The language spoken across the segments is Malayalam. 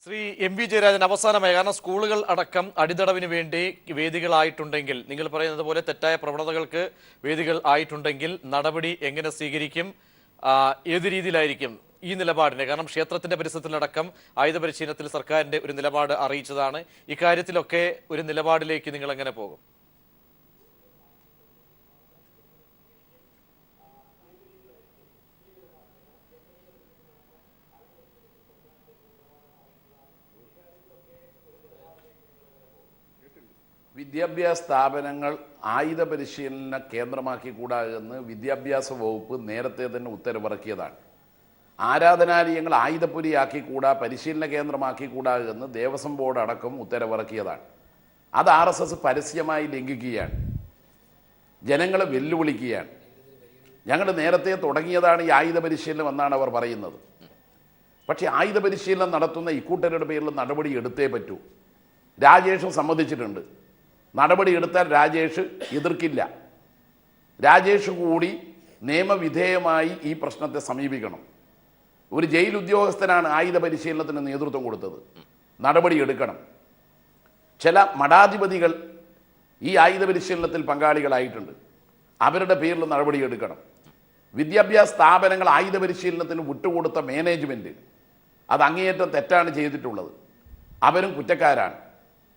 ശ്രീ എം വി ജയരാജൻ, അവസാനമായി, കാരണം സ്കൂളുകൾ അടക്കം അടിത്തടവിന് വേണ്ടി വേദികളായിട്ടുണ്ടെങ്കിൽ, നിങ്ങൾ പറയുന്നത് പോലെ തെറ്റായ പ്രവണതകൾക്ക് വേദികൾ ആയിട്ടുണ്ടെങ്കിൽ നടപടി എങ്ങനെ സ്വീകരിക്കും? ഏത് രീതിയിലായിരിക്കും ഈ നിലപാടിനെ? കാരണം ക്ഷേത്രത്തിന്റെ പരിസരത്തിലടക്കം ആയുധ പരിശീലനത്തിൽ സർക്കാരിന്റെ ഒരു നിലപാട് അറിയിച്ചതാണ്. ഇക്കാര്യത്തിലൊക്കെ ഒരു നിലപാടിലേക്ക് നിങ്ങൾ എങ്ങനെ പോകും? വിദ്യാഭ്യാസ സ്ഥാപനങ്ങൾ ആയുധ പരിശീലന കേന്ദ്രമാക്കിക്കൂടാ എന്ന് വിദ്യാഭ്യാസ വകുപ്പ് നേരത്തെ തന്നെ ഉത്തരവിറക്കിയതാണ്. ആരാധനാലയങ്ങൾ ആയുധപ്പുരിയാക്കിക്കൂടാ, പരിശീലന കേന്ദ്രമാക്കിക്കൂടാ എന്ന് ദേവസ്വം ബോർഡ് അടക്കം ഉത്തരവിറക്കിയതാണ്. അത് RSS പരസ്യമായി ലംഘിക്കുകയാണ്, ജനങ്ങളെ വെല്ലുവിളിക്കുകയാണ്. ഞങ്ങൾ നേരത്തെ തുടങ്ങിയതാണ് ഈ ആയുധ പരിശീലനം എന്നാണ് അവർ പറയുന്നത്. പക്ഷേ ആയുധ പരിശീലനം നടത്തുന്ന ഇക്കൂട്ടരുടെ പേരിൽ നടപടി എടുത്തേ പറ്റൂ. രാജേഷും സമ്മതിച്ചിട്ടുണ്ട്. നടപടി എടുത്താൽ രാജേഷ് എതിർക്കില്ല. രാജേഷ് കൂടി നിയമവിധേയമായി ഈ പ്രശ്നത്തെ സമീപിക്കണം. ഒരു ജയിൽ ഉദ്യോഗസ്ഥനാണ് ആയുധ പരിശീലനത്തിന് നേതൃത്വം കൊടുത്തത്. നടപടി എടുക്കണം. ചില മഠാധിപതികൾ ഈ ആയുധ പരിശീലനത്തിൽ പങ്കാളികളായിട്ടുണ്ട്. അവരുടെ പേരിൽ നടപടി എടുക്കണം. വിദ്യാഭ്യാസ സ്ഥാപനങ്ങൾ ആയുധ പരിശീലനത്തിന് വിട്ടുകൊടുത്ത മാനേജ്മെൻറ്റ് അത് അങ്ങേയറ്റം തെറ്റാണ് ചെയ്തിട്ടുള്ളത്. അവരും കുറ്റക്കാരാണ്.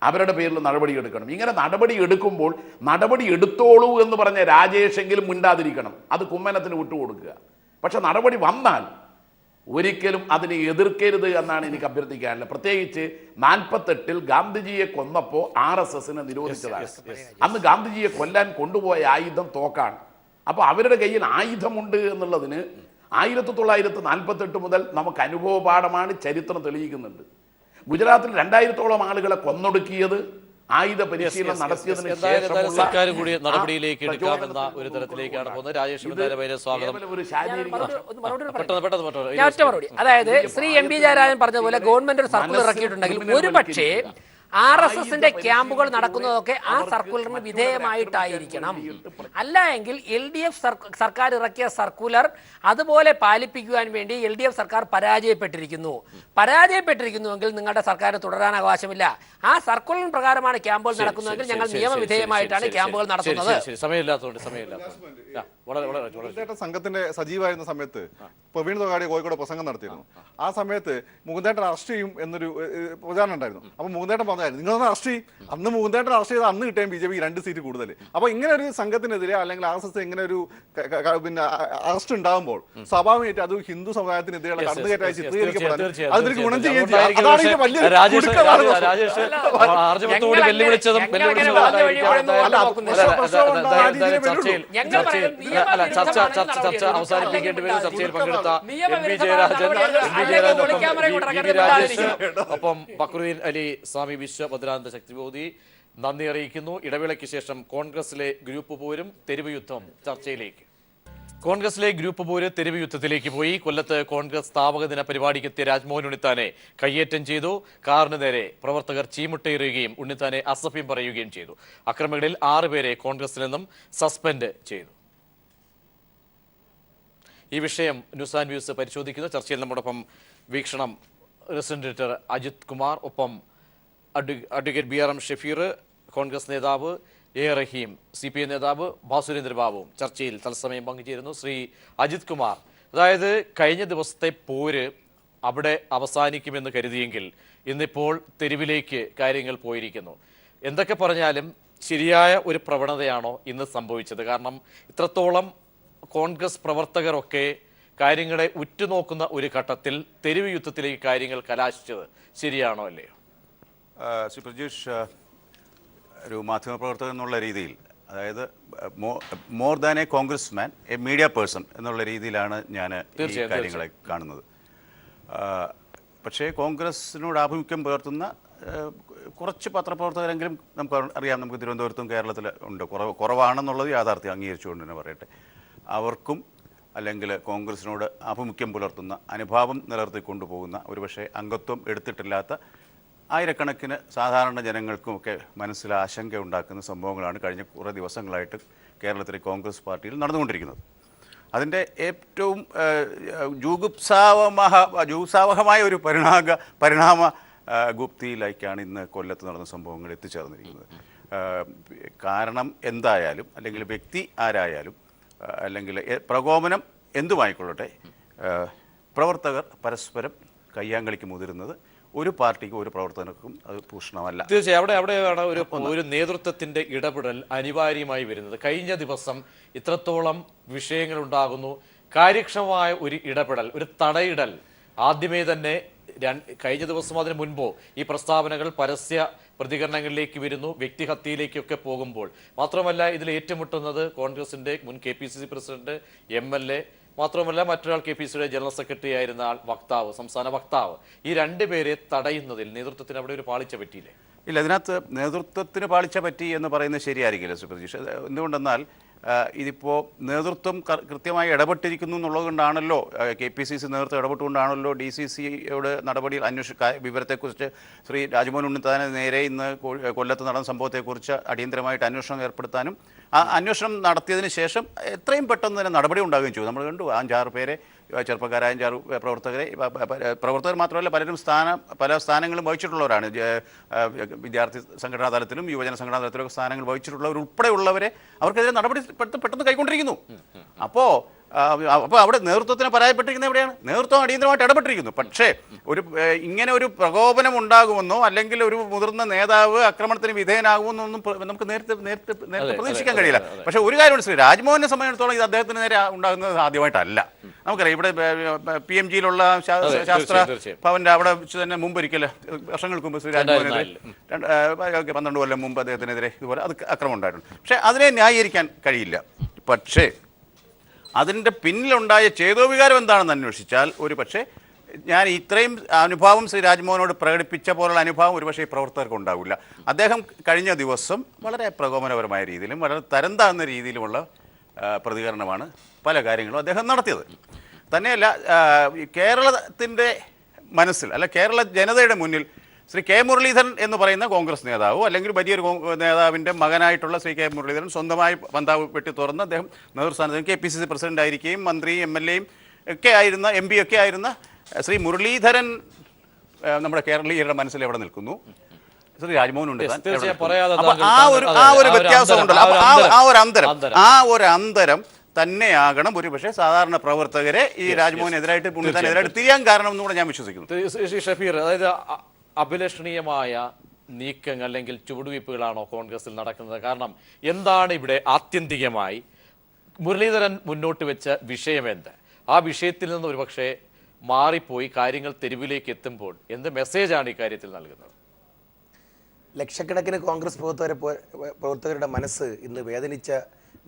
അവരുടെ പേരിൽ നടപടി എടുക്കണം. ഇങ്ങനെ നടപടി എടുക്കുമ്പോൾ നടപടി എടുത്തോളൂ എന്ന് പറഞ്ഞ രാജേഷെങ്കിലും മിണ്ടാതിരിക്കണം. അത് കുമ്മനത്തിന് വിട്ടുകൊടുക്കുക. പക്ഷെ നടപടി വന്നാൽ ഒരിക്കലും അതിനെ എതിർക്കരുത് എന്നാണ് എനിക്ക് അഭ്യർത്ഥിക്കാനുള്ളത്. പ്രത്യേകിച്ച് 48-ൽ ഗാന്ധിജിയെ കൊന്നപ്പോൾ RSSനെ നിരോധിച്ചതാണ്. അന്ന് ഗാന്ധിജിയെ കൊല്ലാൻ കൊണ്ടുപോയ ആയുധം തോക്കാണ്. അപ്പോൾ അവരുടെ കയ്യിൽ ആയുധമുണ്ട് എന്നുള്ളതിന് 1948 മുതൽ നമുക്ക് അനുഭവപാഠമാണ്, ചരിത്രം തെളിയിക്കുന്നുണ്ട്. ഗുജറാത്തിൽ 2000-ഓളം ആളുകളെ കൊന്നൊടുക്കിയത് ആയുധ പരിശീലനം നടത്തിയതിന് സർക്കാർ കൂടി നടപടിയിലേക്ക് എടുക്കാമെന്ന ഒരു തരത്തിലേക്കാണ് പോകുന്നത്. രാജേഷ് സ്വാഗതം. അതായത് ശ്രീ എം വി ജയരാജൻ പറഞ്ഞതുപോലെ ഗവൺമെന്റ് ഒരു സർക്കുലർ ഇറക്കിയിട്ടുണ്ടെങ്കിൽ ഒരു പക്ഷേ RSSന്റെ ക്യാമ്പുകൾ നടക്കുന്നതൊക്കെ ആ സർക്കുലറിന് വിധേയമായിട്ടായിരിക്കണം. അല്ല എങ്കിൽ LDF സർക്കാർ ഇറക്കിയ സർക്കുലർ അതുപോലെ പാലിപ്പിക്കുവാൻ വേണ്ടി LDF സർക്കാർ പരാജയപ്പെട്ടിരിക്കുന്നുവെങ്കിൽ നിങ്ങളുടെ സർക്കാരിന് തുടരാൻ അവകാശമില്ല. ആ സർക്കുലർ പ്രകാരമാണ് ക്യാമ്പുകൾ നടക്കുന്നതെങ്കിൽ ഞങ്ങൾ നിയമവിധേയമായിട്ടാണ് ക്യാമ്പുകൾ നടത്തുന്നത്. സംഘത്തിന്റെ സജീവമായിരുന്ന സമയത്ത് പ്രവീൺ തൊഗാഡിയ കോഴിക്കോട് പ്രസംഗം നടത്തിയിരുന്നു. ആ സമയത്ത് മുകുന്ദേട്ടൻ അറസ്റ്റ് ചെയ്യും എന്നൊരു പ്രചാരണം ഉണ്ടായിരുന്നു. അപ്പൊ മുകുന്ദേട്ടൻ പറഞ്ഞായിരുന്നു നിങ്ങളൊന്ന് അറസ്റ്റ് ചെയ്യും. അന്ന് മുകുന്ദേട്ടൻ അറസ്റ്റ് ചെയ്ത് അന്ന് കിട്ടിയ BJP 2 സീറ്റ് കൂടുതൽ. അപ്പൊ ഇങ്ങനെ ഒരു സംഘത്തിനെതിരെ അല്ലെങ്കിൽ RSS ഇങ്ങനെ ഒരു പിന്നെ അറസ്റ്റ് ഉണ്ടാകുമ്പോൾ സ്വാഭാവികമായിട്ട് അത് ഹിന്ദു സമുദായത്തിനെതിരെയുള്ള കടന്നുകയറ്റമായി ചിത്രീകരിക്കപ്പെടാൻ അതിലേക്ക് ഗുണം ചെയ്യുകയും ചെയ്യും. അതാണ് ഇതിന്റെ വലിയ ചർച്ച അവസാനിപ്പിക്കേണ്ടി വരും. ചർച്ചയിൽ പങ്കെടുത്ത എം വി ജയരാജൻ, ഒപ്പം ബക്രുദ്ദീൻ അലി സ്വാമി വിശ്വഭദ്രാനന്ദ ശക്തിബോധി നന്ദി അറിയിക്കുന്നു. ഇടവേളയ്ക്ക് ശേഷം കോൺഗ്രസിലെ ഗ്രൂപ്പ് പോരും തെരുവ് യുദ്ധം ചർച്ചയിലേക്ക്. കോൺഗ്രസിലെ ഗ്രൂപ്പ് പോര് തെരുവ് യുദ്ധത്തിലേക്ക് പോയി. കൊല്ലത്ത് കോൺഗ്രസ് സ്ഥാപക ദിന പരിപാടിക്കെത്തിയ രാജ്മോഹൻ ഉണ്ണിത്താനെ കയ്യേറ്റം ചെയ്തു. കാറിന് നേരെ പ്രവർത്തകർ ചീമുട്ടയെറിയുകയും ഉണ്ണിത്താനെ അസഭ്യം പറയുകയും ചെയ്തു. അക്രമികളിൽ 6 പേരെ കോൺഗ്രസിൽ നിന്നും സസ്പെൻഡ് ചെയ്തു. ഈ വിഷയം ന്യൂസ് ആൻഡ് വ്യൂസ് പരിശോധിക്കുന്നു. ചർച്ചയിൽ നമ്മോടൊപ്പം വീക്ഷണം റെസിഡന്റ് എഡിറ്റർ അജിത് കുമാർ, ഒപ്പം അഡ്വക്കേറ്റ് BRM ഷഫീർ, കോൺഗ്രസ് നേതാവ് റഹീം, CPI നേതാവ് ബാസുരേന്ദ്രബാബുവും ചർച്ചയിൽ തത്സമയം പങ്കുചേരുന്നു. ശ്രീ അജിത് കുമാർ, അതായത് കഴിഞ്ഞ ദിവസത്തെ പോര് അവിടെ അവസാനിക്കുമെന്ന് കരുതിയെങ്കിൽ ഇന്നിപ്പോൾ തെരുവിലേക്ക് കാര്യങ്ങൾ പോയിരിക്കുന്നു. എന്തൊക്കെ പറഞ്ഞാലും ശരിയായ ഒരു പ്രവണതയാണോ ഇന്ന് സംഭവിച്ചത്? കാരണം ഇത്രത്തോളം കോൺഗ്രസ് പ്രവർത്തകരൊക്കെ കാര്യങ്ങളെ ഉറ്റുനോക്കുന്ന ഒരു ഘട്ടത്തിൽ തെരുവ് യുദ്ധത്തിലേക്ക് കാര്യങ്ങൾ കലാശിച്ചത് ശരിയാണോ അല്ലയോ? ശ്രീ പ്രജീഷ്, ഒരു മാധ്യമപ്രവർത്തകൻ എന്നുള്ള രീതിയിൽ, അതായത് more than A Congress man, A media person എന്നുള്ള രീതിയിലാണ് ഞാൻ ഈ കാര്യങ്ങളെ കാണുന്നത്. പക്ഷേ കോൺഗ്രസിനോട് ആഭിമുഖ്യം പുലർത്തുന്ന കുറച്ച് പത്രപ്രവർത്തകരെങ്കിലും നമുക്ക് അറിയാം, നമുക്ക് തിരുവനന്തപുരത്തും കേരളത്തിൽ ഉണ്ട്. കുറവാണെന്നുള്ളത് യാഥാർത്ഥ്യം അംഗീകരിച്ചുകൊണ്ട് തന്നെ പറയട്ടെ. അവർക്കും അല്ലെങ്കിൽ കോൺഗ്രസിനോട് ആഭിമുഖ്യം പുലർത്തുന്ന, അനുഭാവം നിലനിർത്തിക്കൊണ്ടുപോകുന്ന, ഒരുപക്ഷെ അംഗത്വം എടുത്തിട്ടില്ലാത്ത ആയിരക്കണക്കിന് സാധാരണ ജനങ്ങൾക്കുമൊക്കെ മനസ്സിൽ ആശങ്ക ഉണ്ടാക്കുന്ന സംഭവങ്ങളാണ് കഴിഞ്ഞ കുറേ ദിവസങ്ങളായിട്ട് കേരളത്തിലെ കോൺഗ്രസ് പാർട്ടിയിൽ നടന്നുകൊണ്ടിരിക്കുന്നത്. അതിൻ്റെ ഏറ്റവും ജുഗുപ്സാവഹമായ ഒരു പരിണാമ ഗുപ്തിയിലേക്കാണ് ഇന്ന് കൊല്ലത്ത് നടന്ന സംഭവങ്ങൾ എത്തിച്ചേർന്നിരിക്കുന്നത്. കാരണം എന്തായാലും, അല്ലെങ്കിൽ വ്യക്തി ആരായാലും, അല്ലെങ്കിൽ പ്രകോപനം എന്തുമായിക്കൊള്ളട്ടെ, പ്രവർത്തകർ പരസ്പരം കയ്യാങ്കളിക്ക് മുതിരുന്നത് ഒരു പാർട്ടിക്കും ഒരു പ്രവർത്തകർക്കും അത് ഭൂഷണമല്ല. തീർച്ചയായും അവിടെയാണ് ഒരു നേതൃത്വത്തിന്റെ ഇടപെടൽ അനിവാര്യമായി വരുന്നത്. കഴിഞ്ഞ ദിവസം ഇത്രത്തോളം വിഷയങ്ങൾ ഉണ്ടാകുന്നു, കാര്യക്ഷമമായ ഒരു ഇടപെടൽ, ഒരു തടയിടൽ ആദ്യമേ തന്നെ കഴിഞ്ഞ ദിവസം അതിന് മുൻപോ ഈ പ്രസ്താവനകൾ പരസ്യ പ്രതികരണങ്ങളിലേക്ക് വരുന്നു, വ്യക്തിഹത്യയിലേക്കൊക്കെ പോകുമ്പോൾ മാത്രമല്ല ഇതിൽ ഏറ്റുമുട്ടുന്നത് കോൺഗ്രസിന്റെ മുൻ KPCC പ്രസിഡന്റ്, MLA, മാത്രമല്ല മറ്റൊരാൾ KPCCയുടെ ജനറൽ സെക്രട്ടറി ആയിരുന്ന ആൾ, വക്താവ്, സംസ്ഥാന വക്താവ്. ഈ രണ്ടുപേരെ തടയുന്നതിൽ നേതൃത്വത്തിന് അവിടെ ഒരു പാളിച്ച പറ്റിയില്ലേ? ഇല്ല, ഇതിനകത്ത് നേതൃത്വത്തിന് പാളിച്ച പറ്റി എന്ന് പറയുന്നത് ശരിയായിരിക്കില്ല ശ്രീ പ്രതീഷ്. എന്തുകൊണ്ടെന്നാൽ ഇതിപ്പോൾ നേതൃത്വം കൃത്യമായി ഇടപെട്ടിരിക്കുന്നു എന്നുള്ളത് കൊണ്ടാണല്ലോ, KPCC നേതൃത്വം ഇടപെട്ടുകൊണ്ടാണല്ലോ DCCയോട് നടപടിയിൽ വിവരത്തെക്കുറിച്ച് ശ്രീ രാജ്മോഹൻ ഉണ്ണിത്താനെ നേരെ ഇന്ന് കൊല്ലത്ത് നടന്ന സംഭവത്തെക്കുറിച്ച് അടിയന്തരമായിട്ട് അന്വേഷണം ഏർപ്പെടുത്താനും ആ അന്വേഷണം നടത്തിയതിന് ശേഷം എത്രയും പെട്ടെന്ന് തന്നെ നടപടി ഉണ്ടാവുകയും ചെയ്തു. നമ്മൾ കണ്ടു 5-6 പേരെ, ചെറുപ്പക്കാരായ 5-6 പ്രവർത്തകർ മാത്രമല്ല പല സ്ഥാനങ്ങളും വഹിച്ചിട്ടുള്ളവരാണ്. വിദ്യാർത്ഥി സംഘടനാ തലത്തിലും യുവജന സംഘടനാ തലത്തിലും സ്ഥാനങ്ങൾ വഹിച്ചിട്ടുള്ളവർ ഉൾപ്പെടെയുള്ളവരെ അവർക്കെതിരെ നടപടി പെട്ടെന്ന് കൈക്കൊണ്ടിരിക്കുന്നു. അപ്പോൾ അവിടെ നേതൃത്വത്തിന് പരാജയപ്പെട്ടിരിക്കുന്നത് എവിടെയാണ്? നേതൃത്വം അടിയന്തരമായിട്ട് ഇടപെട്ടിരിക്കുന്നു. പക്ഷേ ഇങ്ങനെ ഒരു പ്രകോപനം ഉണ്ടാകുമെന്നോ അല്ലെങ്കിൽ ഒരു മുതിർന്ന നേതാവ് ആക്രമണത്തിന് വിധേയനാകുമെന്നൊന്നും നമുക്ക് നേരത്തെ പ്രതീക്ഷിക്കാൻ കഴിയില്ല. പക്ഷേ ഒരു കാര്യമാണ്, ശ്രീ രാജ്മോഹനെ സംബന്ധിച്ചിടത്തോളം ഇത് അദ്ദേഹത്തിന് നേരെ ഉണ്ടാകുന്നത് ആദ്യമായിട്ടല്ല. നമുക്കറിയാം, ഇവിടെ PMGയിലുള്ള ശാസ്ത്ര ഭവന്റെ അവിടെ വെച്ച് തന്നെ മുമ്പൊരിക്കൽ വർഷങ്ങൾക്ക് മുമ്പ് ശ്രീ രാജ്മോഹനെതിരെ 12 കൊല്ലം മുമ്പ് അദ്ദേഹത്തിനെതിരെ ഇതുപോലെ അക്രമം ഉണ്ടായിട്ടുണ്ട്. പക്ഷേ അതിനെ ന്യായീകരിക്കാൻ കഴിയില്ല. പക്ഷേ അതിൻ്റെ പിന്നിലുണ്ടായ ചേതോവികാരം എന്താണെന്ന് അന്വേഷിച്ചാൽ ഒരു പക്ഷേ ഞാൻ ഇത്രയും അനുഭാവം ശ്രീ രാജ്മോഹനോട് പ്രകടിപ്പിച്ച പോലുള്ള അനുഭാവം ഒരുപക്ഷെ ഈ പ്രവർത്തകർക്ക് ഉണ്ടാവില്ല. അദ്ദേഹം കഴിഞ്ഞ ദിവസം വളരെ പ്രകോപനപരമായ രീതിയിലും വളരെ തരം താഴ്ന്ന രീതിയിലുമുള്ള പ്രതികരണമാണ് പല കാര്യങ്ങളും അദ്ദേഹം നടത്തിയത്. തന്നെയല്ല, കേരളത്തിൻ്റെ മനസ്സിൽ അല്ല കേരള ജനതയുടെ മുന്നിൽ ശ്രീ K. മുരളീധരൻ എന്ന് പറയുന്ന കോൺഗ്രസ് നേതാവോ അല്ലെങ്കിൽ വലിയൊരു നേതാവിൻ്റെ മകനായിട്ടുള്ള ശ്രീ K. മുരളീധരൻ സ്വന്തമായി പന്താവ് വെട്ടി തുറന്ന് അദ്ദേഹം നേതൃസ്ഥാനത്ത് KPCC പ്രസിഡന്റ് ആയിരിക്കുകയും മന്ത്രിയും MLA യും ഒക്കെ ആയിരുന്ന MP ഒക്കെ ആയിരുന്ന ശ്രീ മുരളീധരൻ നമ്മുടെ കേരളീയരുടെ മനസ്സിൽ എവിടെ നിൽക്കുന്നു, ശ്രീ രാജ്മോഹൻ ഉണ്ട്. ആ ഒരു വ്യത്യാസം ഉണ്ടല്ലോ. ആ ഒരു അന്തരം തന്നെയാകണം ഒരുപക്ഷെ സാധാരണ പ്രവർത്തകരെ ഈ രാജ്മോഹനെതിരായിട്ട് പുണ്യത്തിനെതിരായിട്ട് തിരിയാൻ കാരണം എന്നുകൂടെ ഞാൻ വിശ്വസിക്കുന്നു. ശ്രീ ഷഫീർ, അതായത് അഭിലഷണീയമായ നീക്കങ്ങൾ അല്ലെങ്കിൽ ചുവടുവയ്പ്പുകളാണോ കോൺഗ്രസിൽ നടക്കുന്നത്? കാരണം എന്താണ് ഇവിടെ ആത്യന്തികമായി മുരളീധരൻ മുന്നോട്ട് വെച്ച വിഷയം എന്ത്? ആ വിഷയത്തിൽ നിന്ന് ഒരുപക്ഷെ മാറിപ്പോയി കാര്യങ്ങൾ തെരുവിലേക്ക് എത്തുമ്പോൾ എന്ത് മെസ്സേജാണ് ഈ കാര്യത്തിൽ നൽകുന്നത്? ലക്ഷക്കണക്കിന് കോൺഗ്രസ് പ്രവർത്തകരുടെ മനസ്സ് ഇന്ന് വേദനിച്ച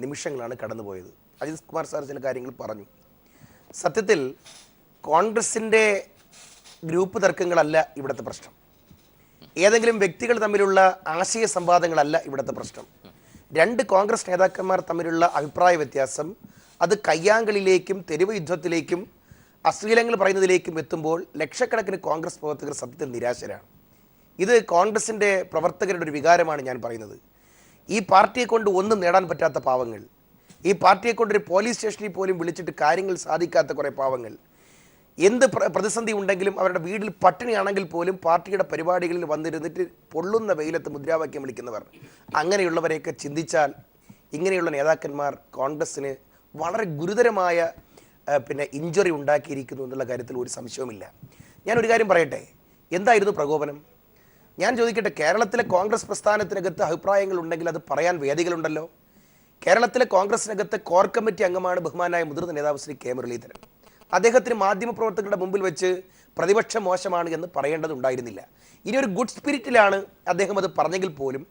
നിമിഷങ്ങളാണ് കടന്നുപോയത്. അജിത് കുമാർ സാർ ചില കാര്യങ്ങൾ പറഞ്ഞു. സത്യത്തിൽ കോൺഗ്രസിൻ്റെ ഗ്രൂപ്പ് തർക്കങ്ങളല്ല ഇവിടുത്തെ പ്രശ്നം, ഏതെങ്കിലും വ്യക്തികൾ തമ്മിലുള്ള ആശയ സംവാദങ്ങളല്ല ഇവിടുത്തെ പ്രശ്നം. 2 കോൺഗ്രസ് നേതാക്കന്മാർ തമ്മിലുള്ള അഭിപ്രായ വ്യത്യാസം അത് കയ്യാങ്കളിലേക്കും തെരുവ് യുദ്ധത്തിലേക്കും അശ്ലീലങ്ങൾ പറയുന്നതിലേക്കും എത്തുമ്പോൾ ലക്ഷക്കണക്കിന് കോൺഗ്രസ് പ്രവർത്തകർ സത്യത്തിൽ നിരാശരാണ്. ഇത് കോൺഗ്രസിൻ്റെ പ്രവർത്തകരുടെ ഒരു വികാരമാണ് ഞാൻ പറയുന്നത്. ഈ പാർട്ടിയെ കൊണ്ട് ഒന്നും നേടാൻ പറ്റാത്ത പാവങ്ങൾ, ഈ പാർട്ടിയെ കൊണ്ടൊരു പോലീസ് സ്റ്റേഷനിൽ പോലും വിളിച്ചിട്ട് കാര്യങ്ങൾ സാധിക്കാത്ത കുറേ പാവങ്ങൾ, എന്ത് പ്രതിസന്ധി ഉണ്ടെങ്കിലും അവരുടെ വീട്ടിൽ പട്ടിണിയാണെങ്കിൽ പോലും പാർട്ടിയുടെ പരിപാടികളിൽ വന്നിരുന്നിട്ട് പൊള്ളുന്ന വെയിലത്ത് മുദ്രാവാക്യം വിളിക്കുന്നവർ, അങ്ങനെയുള്ളവരെയൊക്കെ ചിന്തിച്ചാൽ ഇങ്ങനെയുള്ള നേതാക്കന്മാർ കോൺഗ്രസ്സിന് വളരെ ഗുരുതരമായ ഇഞ്ചുറി ഉണ്ടാക്കിയിരിക്കുന്നു എന്നുള്ള കാര്യത്തിൽ ഒരു സംശയവുമില്ല. ഞാനൊരു കാര്യം പറയട്ടെ, എന്തായിരുന്നു പ്രകോപനം? ഞാൻ ചോദിക്കട്ടെ, കേരളത്തിലെ കോൺഗ്രസ് പ്രസ്ഥാനത്തിനകത്ത് അഭിപ്രായങ്ങൾ ഉണ്ടെങ്കിൽ അത് പറയാൻ വേദികളുണ്ടല്ലോ. കേരളത്തിലെ കോൺഗ്രസിനകത്ത് കോർ കമ്മിറ്റി അംഗമാണ് ബഹുമാനായ മുതിർന്ന നേതാവ് ശ്രീ K. മുരളീധരൻ. അദ്ദേഹത്തിന് മാധ്യമപ്രവർത്തകരുടെ മുമ്പിൽ വെച്ച് പ്രതിപക്ഷം മോശമാണ് എന്ന് പറയേണ്ടതുണ്ടായിരുന്നില്ല. ഇനി ഒരു ഗുഡ് സ്പിരിറ്റിലാണ് അദ്ദേഹം അത് പറഞ്ഞെങ്കിൽ പോലും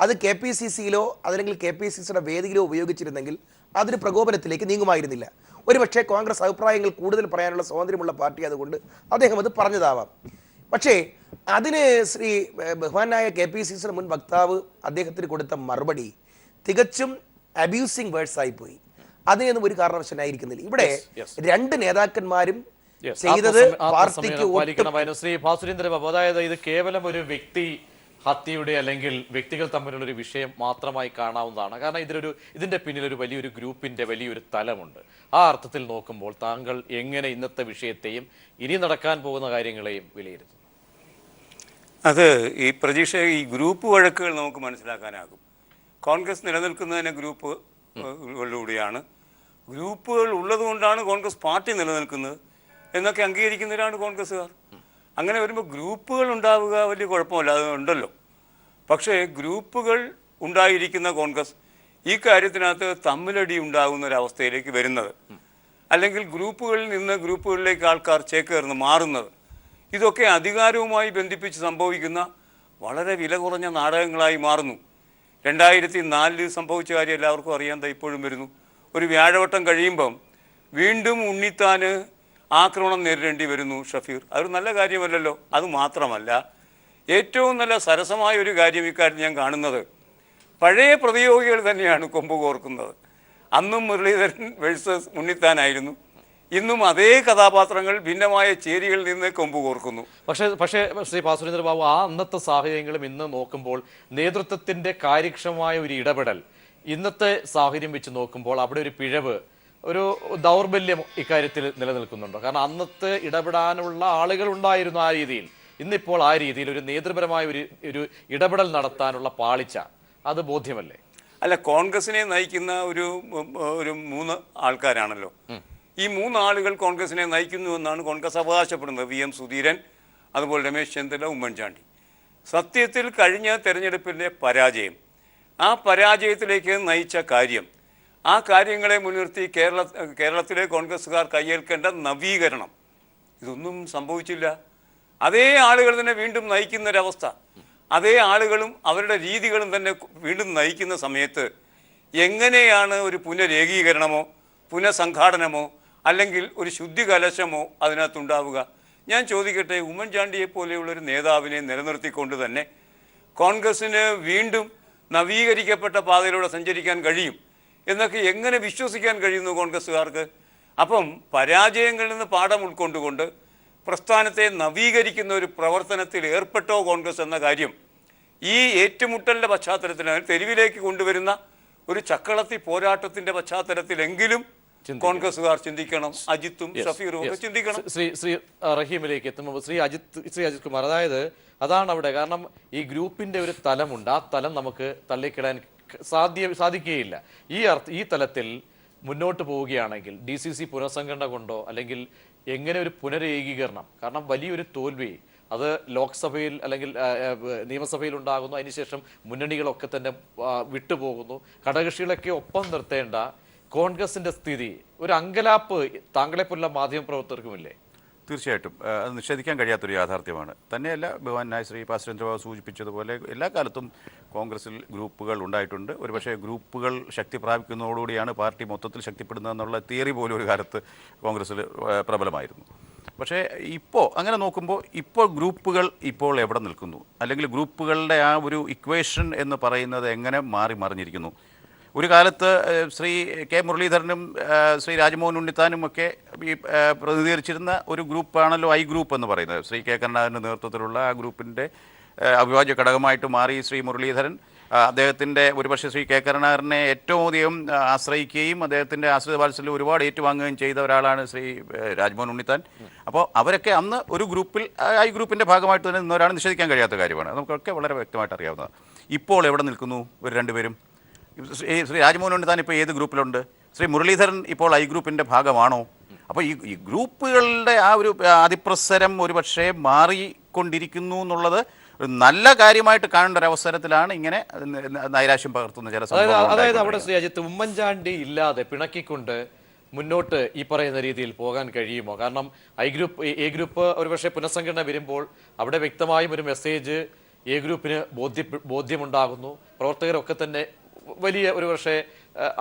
അത് KPCCയിലോ അല്ലെങ്കിൽ KPCCയുടെ വേദിയിലോ ഉപയോഗിച്ചിരുന്നെങ്കിൽ അതൊരു പ്രകോപനത്തിലേക്ക് നീങ്ങുമായിരുന്നില്ല. ഒരുപക്ഷെ കോൺഗ്രസ് അഭിപ്രായങ്ങൾ കൂടുതൽ പറയാനുള്ള സ്വാതന്ത്ര്യമുള്ള പാർട്ടി അതുകൊണ്ട് അദ്ദേഹം അത് പറഞ്ഞതാവാം. പക്ഷേ അതിന് ശ്രീ ബഹുമാനായ KPCCയുടെ മുൻ വക്താവ് അദ്ദേഹത്തിന് കൊടുത്ത മറുപടി തികച്ചും അബ്യൂസിങ് വേർഡ്സ് ആയിപ്പോയി. അതിനൊന്നും ഒരു കാരണവശാലായിരിക്കുന്നില്ല. ഇവിടെ 2 നേതാക്കന്മാരും ചെയ്തത് പാർട്ടിക്ക്. ശ്രീ ഭാസുരേന്ദ്ര ബാബു, അതായത് ഇത് കേവലം ഒരു വ്യക്തി ഹത്യയുടെ അല്ലെങ്കിൽ വ്യക്തികൾ തമ്മിലുള്ള ഒരു വിഷയം മാത്രമായി കാണാവുന്നതാണ്. കാരണം ഇതിന്റെ പിന്നിൽ ഒരു വലിയൊരു ഗ്രൂപ്പിന്റെ വലിയൊരു തലമുണ്ട്. ആ അർത്ഥത്തിൽ നോക്കുമ്പോൾ താങ്കൾ എങ്ങനെ ഇന്നത്തെ വിഷയത്തെയും ഇനി നടക്കാൻ പോകുന്ന കാര്യങ്ങളെയും വിലയിരുത്തുന്നു? അത് ഈ പ്രതീക്ഷ ഈ ഗ്രൂപ്പ് വഴക്കുകൾ നമുക്ക് മനസ്സിലാക്കാനാകും. കോൺഗ്രസ് നിലനിൽക്കുന്നതിന് ഗ്രൂപ്പുകളിലൂടെയാണ്, ഗ്രൂപ്പുകൾ ഉള്ളതുകൊണ്ടാണ് കോൺഗ്രസ് പാർട്ടി നിലനിൽക്കുന്നത് എന്നൊക്കെ അംഗീകരിക്കുന്നവരാണ് കോൺഗ്രസ്സുകാർ. അങ്ങനെ വരുമ്പോൾ ഗ്രൂപ്പുകൾ ഉണ്ടാവുക വലിയ കുഴപ്പമില്ല, അത് ഉണ്ടല്ലോ. പക്ഷേ ഗ്രൂപ്പുകൾ ഉണ്ടായിരിക്കുന്ന കോൺഗ്രസ് ഈ കാര്യത്തിനകത്ത് തമ്മിലടി ഉണ്ടാകുന്ന ഒരവസ്ഥയിലേക്ക് വരുന്നത്, അല്ലെങ്കിൽ ഗ്രൂപ്പുകളിൽ നിന്ന് ഗ്രൂപ്പുകളിലേക്ക് ആൾക്കാർ ചേക്കേറുന്നു മാറുന്നത്, ഇതൊക്കെ അധികാരവുമായി ബന്ധിപ്പിച്ച് സംഭവിക്കുന്ന വളരെ വില കുറഞ്ഞ നാടകങ്ങളായി മാറുന്നു. 2004 സംഭവിച്ച കാര്യം എല്ലാവർക്കും അറിയാൻ ഇപ്പോഴും വരുന്നു. ഒരു വ്യാഴവട്ടം കഴിയുമ്പം വീണ്ടും ഉണ്ണിത്താന് ആക്രമണം നേരിടേണ്ടി വരുന്നു ഷഫീർ. അതൊരു നല്ല കാര്യമല്ലല്ലോ. അതുമാത്രമല്ല, ഏറ്റവും നല്ല സരസമായ ഒരു കാര്യം ഇക്കാര്യം ഞാൻ കാണുന്നത്, പഴയ പ്രതിയോഗികൾ തന്നെയാണ് കൊമ്പ് കോർക്കുന്നത്. അന്നും മുരളീധരൻ വേഴ്സസ് ഉണ്ണിത്താനായിരുന്നു, ഇന്നും അതേ കഥാപാത്രങ്ങൾ ഭിന്നമായ ചേരികളിൽ നിന്ന് കൊമ്പ് കോർക്കുന്നു. പക്ഷേ ശ്രീ പാസുരേന്ദ്ര ബാബു, ആ അന്നത്തെ സാഹചര്യങ്ങളും ഇന്ന് നോക്കുമ്പോൾ നേതൃത്വത്തിന്റെ കാര്യക്ഷമമായ ഒരു ഇടപെടൽ ഇന്നത്തെ സാഹചര്യം വെച്ച് നോക്കുമ്പോൾ അവിടെ ഒരു പിഴവ്, ഒരു ദൗർബല്യം ഇക്കാര്യത്തിൽ നിലനിൽക്കുന്നുണ്ടോ? കാരണം അന്നത്തെ ഇടപെടാനുള്ള ആളുകൾ ഉണ്ടായിരുന്നു ആ രീതിയിൽ. ഇന്നിപ്പോൾ ആ രീതിയിൽ ഒരു നേതൃപരമായ ഒരു ഇടപെടൽ നടത്താനുള്ള പാളിച്ച, അത് ബോധ്യമല്ലേ? അല്ല, കോൺഗ്രസിനെ നയിക്കുന്ന ഒരു 3 ആൾക്കാരാണല്ലോ. ഈ 3 ആളുകൾ കോൺഗ്രസിനെ നയിക്കുന്നുവെന്നാണ് കോൺഗ്രസ് അവകാശപ്പെടുന്നത്. VM സുധീരൻ, അതുപോലെ രമേശ് ചെന്നിത്തല, ഉമ്മൻചാണ്ടി. സത്യത്തിൽ കഴിഞ്ഞ തെരഞ്ഞെടുപ്പിൻ്റെ പരാജയം, ആ പരാജയത്തിലേക്ക് നയിച്ച കാര്യം, ആ കാര്യങ്ങളെ മുൻനിർത്തി കേരളത്തിലെ കോൺഗ്രസ്സുകാർ കയ്യേൽക്കേണ്ട നവീകരണം, ഇതൊന്നും സംഭവിച്ചില്ല. അതേ ആളുകൾ തന്നെ വീണ്ടും നയിക്കുന്നൊരവസ്ഥ, അതേ ആളുകളും അവരുടെ രീതികളും തന്നെ വീണ്ടും നയിക്കുന്ന സമയത്ത് എങ്ങനെയാണ് ഒരു പുനരേകീകരണമോ പുനഃസംഘാടനമോ അല്ലെങ്കിൽ ഒരു ശുദ്ധി കലശമോ അതിനകത്തുണ്ടാവുക? ഞാൻ ചോദിക്കട്ടെ, ഉമ്മൻചാണ്ടിയെ പോലെയുള്ളൊരു നേതാവിനെ നിലനിർത്തിക്കൊണ്ട് തന്നെ കോൺഗ്രസ്സിന് വീണ്ടും നവീകരിക്കപ്പെട്ട പാതയിലൂടെ സഞ്ചരിക്കാൻ കഴിയും എന്നൊക്കെ എങ്ങനെ വിശ്വസിക്കാൻ കഴിയുന്നു കോൺഗ്രസ്സുകാർക്ക്? അപ്പം പരാജയങ്ങളിൽ നിന്ന് പാഠം ഉൾക്കൊണ്ടുകൊണ്ട് പ്രസ്ഥാനത്തെ നവീകരിക്കുന്ന ഒരു പ്രവർത്തനത്തിൽ ഏർപ്പെട്ടോ കോൺഗ്രസ് എന്ന കാര്യം ഈ ഏറ്റുമുട്ടലിൻ്റെ പശ്ചാത്തലത്തിൽ, തെരുവിലേക്ക് കൊണ്ടുവരുന്ന ഒരു ചക്കളത്തി പോരാട്ടത്തിൻ്റെ പശ്ചാത്തലത്തിലെങ്കിലും കോൺഗ്രസ്സുകാർ ചിന്തിക്കണം. അജിത്തും ഷഫീറും ഒക്കെ ചിന്തിക്കണം. ശ്രീ റഹീമിലേക്ക് എത്തുമ്പോൾ ശ്രീ അജിത് കുമാർ, അതാണ് അവിടെ. കാരണം ഈ ഗ്രൂപ്പിന്റെ ഒരു തലമുണ്ട്, ആ തലം നമുക്ക് തള്ളിക്കിടാൻ സാധിക്കുകയില്ല. ഈ തലത്തിൽ മുന്നോട്ട് പോവുകയാണെങ്കിൽ DCC പുനഃസംഘടന കൊണ്ടോ അല്ലെങ്കിൽ എങ്ങനെ ഒരു പുനരേകീകരണം, കാരണം വലിയൊരു തോൽവി അത് ലോക്സഭയിൽ അല്ലെങ്കിൽ നിയമസഭയിൽ ഉണ്ടാകുന്നു. അതിനുശേഷം മുന്നണികളൊക്കെ തന്നെ വിട്ടുപോകുന്നു. ഘടകകക്ഷികളൊക്കെ ഒപ്പം നിർത്തേണ്ട കോൺഗ്രസിന്റെ സ്ഥിതി, ഒരു അങ്കലാപ്പ് താങ്കളെപ്പോലുള്ള മാധ്യമപ്രവർത്തകർക്കുമില്ലേ? തീർച്ചയായിട്ടും അത് നിഷേധിക്കാൻ കഴിയാത്തൊരു യാഥാർത്ഥ്യമാണ്. തന്നെയല്ല, ബഹുമാനായ ശ്രീ പാസുരേന്ദ്രബാബു സൂചിപ്പിച്ചതുപോലെ എല്ലാ കാലത്തും കോൺഗ്രസിൽ ഗ്രൂപ്പുകൾ ഉണ്ടായിട്ടുണ്ട്. ഒരുപക്ഷെ ഗ്രൂപ്പുകൾ ശക്തി പ്രാപിക്കുന്നതോടുകൂടിയാണ് പാർട്ടി മൊത്തത്തിൽ ശക്തിപ്പെടുന്നതെന്നുള്ള തിയറി പോലും ഒരു കാലത്ത് കോൺഗ്രസ്സിൽ പ്രബലമായിരുന്നു. പക്ഷേ ഇപ്പോൾ അങ്ങനെ നോക്കുമ്പോൾ ഇപ്പോൾ ഗ്രൂപ്പുകൾ ഇപ്പോൾ എവിടെ നിൽക്കുന്നു, അല്ലെങ്കിൽ ഗ്രൂപ്പുകളുടെ ആ ഒരു ഇക്വേഷൻ എന്ന് പറയുന്നത് എങ്ങനെ മറിഞ്ഞിരിക്കുന്നു? ഒരു കാലത്ത് ശ്രീ കെ മുരളീധരനും ശ്രീ രാജ്മോഹൻ ഉണ്ണിത്താനും ഒക്കെ ഈ പ്രതിനിധീകരിച്ചിരുന്ന ഒരു ഗ്രൂപ്പാണല്ലോ ഐ ഗ്രൂപ്പ് എന്ന് പറയുന്നത്. ശ്രീ കെ കരുണാകരൻ്റെ നേതൃത്വത്തിലുള്ള ആ ഗ്രൂപ്പിൻ്റെ അവിഭാജ്യ ഘടകമായിട്ട് മാറി ശ്രീ മുരളീധരൻ. അദ്ദേഹത്തിൻ്റെ ഒരുപക്ഷെ ശ്രീ കെ കരുണാകരനെ ഏറ്റവും അധികം ആശ്രയിക്കുകയും അദ്ദേഹത്തിൻ്റെ ആശ്രിത വാത്സല്യം ഒരുപാട് ഏറ്റുവാങ്ങുകയും ചെയ്ത ഒരാളാണ് ശ്രീ രാജ്മോഹൻ ഉണ്ണിത്താൻ. അപ്പോൾ അവരൊക്കെ അന്ന് ഒരു ഗ്രൂപ്പിൽ ഐ ഗ്രൂപ്പിൻ്റെ ഭാഗമായിട്ട് തന്നെ നിന്നവരാണ്, നിഷേധിക്കാൻ കഴിയാത്ത കാര്യമാണ്. നമുക്കൊക്കെ വളരെ വ്യക്തമായിട്ട് അറിയാവുന്നതാണ്. ഇപ്പോൾ എവിടെ നിൽക്കുന്നു ഒരു രണ്ടുപേരും? ശ്രീ രാജ്മോഹൻ ഉണ്ണിത്താൻ ഇപ്പോൾ ഏത് ഗ്രൂപ്പിലുണ്ട്? ശ്രീ മുരളീധരൻ ഇപ്പോൾ ഐ ഗ്രൂപ്പിൻ്റെ ഭാഗമാണോ? അപ്പോൾ ഈ ഗ്രൂപ്പുകളുടെ ആ ഒരു അതിപ്രസരം ഒരുപക്ഷെ മാറിക്കൊണ്ടിരിക്കുന്നു എന്നുള്ളത് ഒരു നല്ല കാര്യമായിട്ട് കാണേണ്ട ഒരു അവസരത്തിലാണ് ഇങ്ങനെ നൈരാശ്യം പകർത്തുന്ന ചില സംഭവങ്ങൾ. അതായത് അവിടെ ശ്രീ അജിത്ത്, ഉമ്മൻചാണ്ടി ഇല്ലാതെ പിണക്കിക്കൊണ്ട് മുന്നോട്ട് ഈ പറയുന്ന രീതിയിൽ പോകാൻ കഴിയുമോ? കാരണം എ ഗ്രൂപ്പ് ഒരുപക്ഷെ പുനഃസംഘടന വരുമ്പോൾ അവിടെ വ്യക്തമായും ഒരു മെസ്സേജ് എ ഗ്രൂപ്പിന് ബോധ്യമുണ്ടാകുന്നു. പ്രവർത്തകരൊക്കെ തന്നെ വലിയ ഒരു പക്ഷേ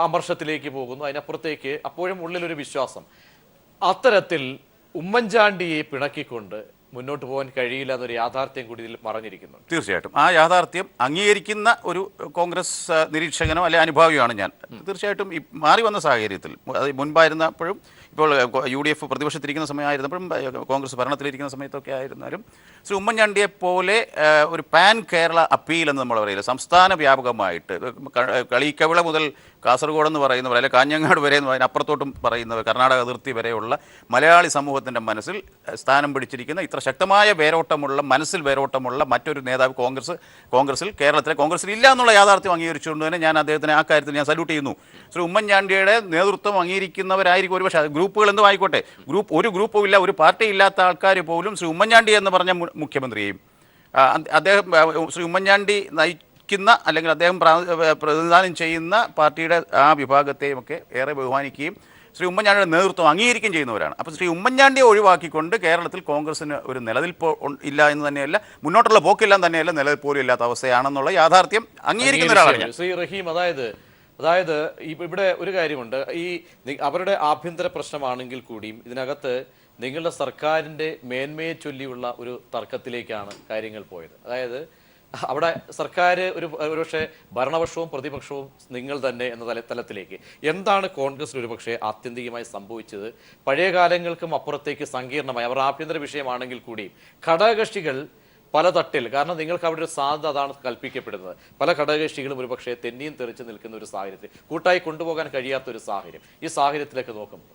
അമർഷത്തിലേക്ക് പോകുന്നു. അതിനപ്പുറത്തേക്ക് അപ്പോഴും ഉള്ളിലൊരു വിശ്വാസം. അത്തരത്തിൽ ഉമ്മൻചാണ്ടിയെ പിണക്കിക്കൊണ്ട് മുന്നോട്ട് പോകാൻ കഴിയില്ല എന്നൊരു യാഥാർത്ഥ്യം കൂടി ഇതിൽ മറഞ്ഞിരിക്കുന്നു. തീർച്ചയായിട്ടും ആ യാഥാർത്ഥ്യം അംഗീകരിക്കുന്ന ഒരു കോൺഗ്രസ് നിരീക്ഷകനോ അല്ലെ അനുഭാവിയാണ് ഞാൻ. തീർച്ചയായിട്ടും ഈ മാറി വന്ന സാഹചര്യത്തിൽ, അത് മുൻപായിരുന്നപ്പോഴും ഇപ്പോൾ UDF പ്രതിപക്ഷത്തിരിക്കുന്ന സമയമായിരുന്നപ്പോഴും കോൺഗ്രസ് ഭരണത്തിലിരിക്കുന്ന സമയത്തൊക്കെ ആയിരുന്നാലും ശ്രീ ഉമ്മൻചാണ്ടിയെ പോലെ ഒരു പാൻ കേരള അപ്പീൽ എന്ന് നമ്മൾ പറയില്ല, സംസ്ഥാന വ്യാപകമായിട്ട് കളിക്കവിള മുതൽ കാസർഗോഡ് എന്ന് പറയുന്നവർ, അല്ലെങ്കിൽ കാഞ്ഞങ്ങാട് വരെ എന്ന് പറയുന്ന അപ്പുറത്തോട്ടും പറയുന്നവർ, കർണാടക അതിർത്തി വരെയുള്ള മലയാളി സമൂഹത്തിൻ്റെ മനസ്സിൽ സ്ഥാനം പിടിച്ചിരിക്കുന്ന ഇത്ര ശക്തമായ വേരോട്ടമുള്ള, മനസ്സിൽ വേരോട്ടമുള്ള മറ്റൊരു നേതാവ് കോൺഗ്രസിൽ കേരളത്തിലെ കോൺഗ്രസിൽ ഇല്ല എന്നുള്ള യാഥാർത്ഥ്യം അംഗീകരിച്ചുകൊണ്ട് തന്നെ ഞാൻ അദ്ദേഹത്തിന് ആ കാര്യത്തിൽ ഞാൻ സല്യൂട്ട് ചെയ്യുന്നു. ശ്രീ ഉമ്മൻചാണ്ടിയുടെ നേതൃത്വം അംഗീകരിക്കുന്നവരായിരിക്കും ഒരുപക്ഷെ ഗ്രൂപ്പുകൾ എന്തും ആയിക്കോട്ടെ, ഒരു ഗ്രൂപ്പും ഇല്ല, ഒരു പാർട്ടി ഇല്ലാത്ത ആൾക്കാർ പോലും ശ്രീ ഉമ്മൻചാണ്ടി എന്ന് പറഞ്ഞ മുഖ്യമന്ത്രിയെയും അദ്ദേഹം ശ്രീ ഉമ്മൻചാണ്ടി നയിക്കുന്ന അല്ലെങ്കിൽ അദ്ദേഹം പ്രതിനിധാനം ചെയ്യുന്ന പാർട്ടിയുടെ ആ വിഭാഗത്തെയും ഒക്കെ ഏറെ ബഹുമാനിക്കുകയും ശ്രീ ഉമ്മൻചാണ്ടിയുടെ നേതൃത്വം അംഗീകരിക്കുകയും ചെയ്യുന്നവരാണ്. അപ്പോൾ ശ്രീ ഉമ്മൻചാണ്ടിയെ ഒഴിവാക്കിക്കൊണ്ട് കേരളത്തിൽ കോൺഗ്രസിന് ഒരു നിലനിൽപ്പ് ഇല്ല എന്ന് തന്നെയല്ല, മുന്നോട്ടുള്ള പോക്കെല്ലാം തന്നെയല്ല, നിലനിൽപ്പ് പോലും ഇല്ലാത്ത അവസ്ഥയാണെന്നുള്ള യാഥാർത്ഥ്യം അംഗീകരിക്കുന്ന ഒരാളാണ് ഞാൻ. ശ്രീ റഹീം, അതായത് ഇവിടെ ഒരു കാര്യമുണ്ട്. അവരുടെ ആഭ്യന്തര പ്രശ്നമാണെങ്കിൽ കൂടിയും ഇതിനകത്ത് നിങ്ങളുടെ സർക്കാരിൻ്റെ മേന്മയെ ചൊല്ലിയുള്ള ഒരു തർക്കത്തിലേക്കാണ് കാര്യങ്ങൾ പോയത്. അതായത് അവിടെ സർക്കാർ ഒരുപക്ഷെ ഭരണപക്ഷവും പ്രതിപക്ഷവും നിങ്ങൾ തന്നെ എന്ന തലത്തിലേക്ക്. എന്താണ് കോൺഗ്രസിന് ഒരുപക്ഷെ ആത്യന്തികമായി സംഭവിച്ചത്? പഴയ കാലങ്ങൾക്കും അപ്പുറത്തേക്ക് സങ്കീർണമായി അവർ ആഭ്യന്തര വിഷയമാണെങ്കിൽ കൂടിയും ഘടകകക്ഷികൾ പല തട്ടിൽ, കാരണം നിങ്ങൾക്ക് അവിടെ ഒരു സാധ്യത അതാണ് കൽപ്പിക്കപ്പെടുന്നത്, പല ഘടകകക്ഷികളും ഒരുപക്ഷെ തെന്നിയും തെറിച്ച് നിൽക്കുന്ന ഒരു സാഹചര്യത്തിൽ കൂട്ടായി കൊണ്ടുപോകാൻ കഴിയാത്തൊരു സാഹചര്യം. ഈ സാഹചര്യത്തിലേക്ക് നോക്കുമ്പോൾ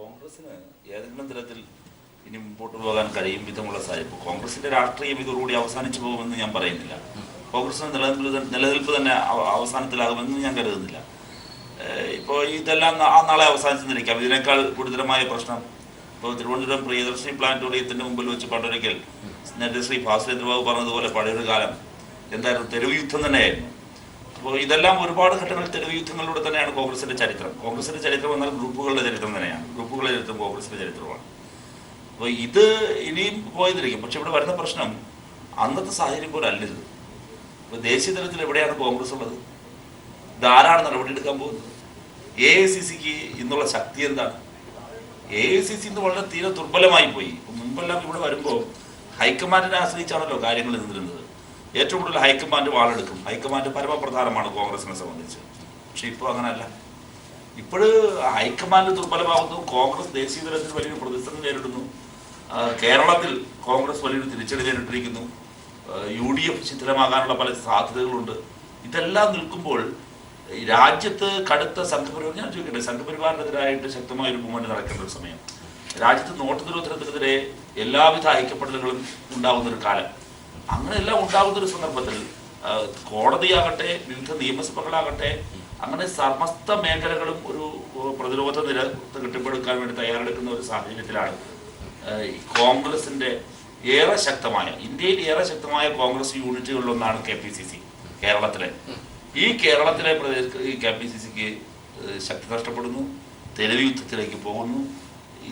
കോൺഗ്രസിന് ഏതെങ്കിലും തരത്തിൽ ഇനി മുമ്പോട്ട് പോകാൻ കഴിയും വിധമുള്ള സാഹചര്യം, കോൺഗ്രസിന്റെ രാഷ്ട്രീയം ഇതോടുകൂടി അവസാനിച്ചു പോകുമെന്ന് ഞാൻ പറയുന്നില്ല. കോൺഗ്രസിന് നിലനിൽപ്പ് തന്നെ അവസാനത്തിലാകുമെന്ന് ഞാൻ കരുതുന്നില്ല. ഇപ്പോൾ ഇതെല്ലാം നാളെ അവസാനിച്ചെന്നിരിക്കാം. ഇതിനേക്കാൾ ഗുരുതരമായ പ്രശ്നം ഇപ്പോൾ തിരുവനന്തപുരം പ്രിയദർശിനി പ്ലാനറ്റോറിയത്തിന്റെ മുമ്പിൽ വെച്ച് പണ്ടൊരിക്കൽ നേരത്തെ ശ്രീ ഭാസ്കരേന്ദ്രബാബു പറഞ്ഞതുപോലെ പഴയൊരു കാലം എന്തായിരുന്നു, തെരുവ് യുദ്ധം തന്നെയായിരുന്നു. അപ്പോൾ ഇതെല്ലാം ഒരുപാട് ഘട്ടങ്ങൾ തെരുവ് യുദ്ധങ്ങളിലൂടെ തന്നെയാണ് കോൺഗ്രസിന്റെ ചരിത്രം. കോൺഗ്രസിന്റെ ചരിത്രം എന്നാൽ ഗ്രൂപ്പുകളുടെ ചരിത്രം തന്നെയാണ്. ഗ്രൂപ്പുകളുടെ ചരിത്രം കോൺഗ്രസിന്റെ ചരിത്രമാണ്. അപ്പോൾ ഇത് ഇനിയും പോയതിരിക്കും. പക്ഷെ ഇവിടെ വരുന്ന പ്രശ്നം അന്നത്തെ സാഹചര്യം പോലെ അല്ലത്. ഇപ്പോൾ ദേശീയ തലത്തിൽ എവിടെയാണ് കോൺഗ്രസ് ഉള്ളത്? ഇതാരാണ് നടപടിയെടുക്കാൻ പോകുന്നത്? AICCക്ക് ഇന്നുള്ള ശക്തി എന്താണ്? AICC ഇന്ന് വളരെ തീരെ ദുർബലമായി പോയി. മുമ്പെല്ലാം ഇവിടെ വരുമ്പോൾ ഹൈക്കമാൻഡിനെ ആശ്രയിച്ചാണല്ലോ കാര്യങ്ങൾ നിന്നിരുന്നത്. ഏറ്റവും കൂടുതൽ ഹൈക്കമാൻഡ് വാളെടുക്കും. ഹൈക്കമാൻഡ് പരമപ്രധാനമാണ് കോൺഗ്രസിനെ സംബന്ധിച്ച്. പക്ഷെ ഇപ്പോൾ അങ്ങനെയല്ല. ഇപ്പോൾ ഹൈക്കമാൻഡ് ദുർബലമാകുന്നു. കോൺഗ്രസ് ദേശീയ തലത്തിൽ വലിയൊരു പ്രതിസന്ധി നേരിടുന്നു. കേരളത്തിൽ കോൺഗ്രസ് വലിയൊരു തിരിച്ചടി നേരിട്ടിരിക്കുന്നു. UDF ശിഥിലമാകാനുള്ള പല സാധ്യതകളുണ്ട്. ഇതെല്ലാം നിൽക്കുമ്പോൾ രാജ്യത്ത് കടുത്ത സംഘപരിവാർ, ഞാൻ ചോദിക്കട്ടെ, സംഘപരിവാറിനെതിരായിട്ട് ശക്തമായ ഒരു മൂവ്മെന്റ് നടക്കേണ്ട ഒരു സമയം, രാജ്യത്ത് നോട്ട് നിരോധനത്തിനെതിരെ എല്ലാവിധ ഐക്യപ്പെടലുകളും ഉണ്ടാകുന്ന ഒരു കാലം, അങ്ങനെയെല്ലാം ഉണ്ടാകുന്ന ഒരു സന്ദർഭത്തിൽ കോടതിയാകട്ടെ വിവിധ നിയമസഭകളാകട്ടെ അങ്ങനെ സമസ്ത മേഖലകളും ഒരു പ്രതിരോധ നില കെട്ടിപ്പടുക്കാൻ വേണ്ടി തയ്യാറെടുക്കുന്ന ഒരു സാഹചര്യത്തിലാണ് കോൺഗ്രസിന്റെ ഏറെ ശക്തമായ, ഇന്ത്യയിൽ ഏറെ ശക്തമായ കോൺഗ്രസ് യൂണിറ്റുകളിലൊന്നാണ് KPCC കേരളത്തിലെ. ഈ കേരളത്തിലെ ഈ KPCCക്ക് ശക്തി നഷ്ടപ്പെടുന്നു, തെരുവ് യുദ്ധത്തിലേക്ക് പോകുന്നു.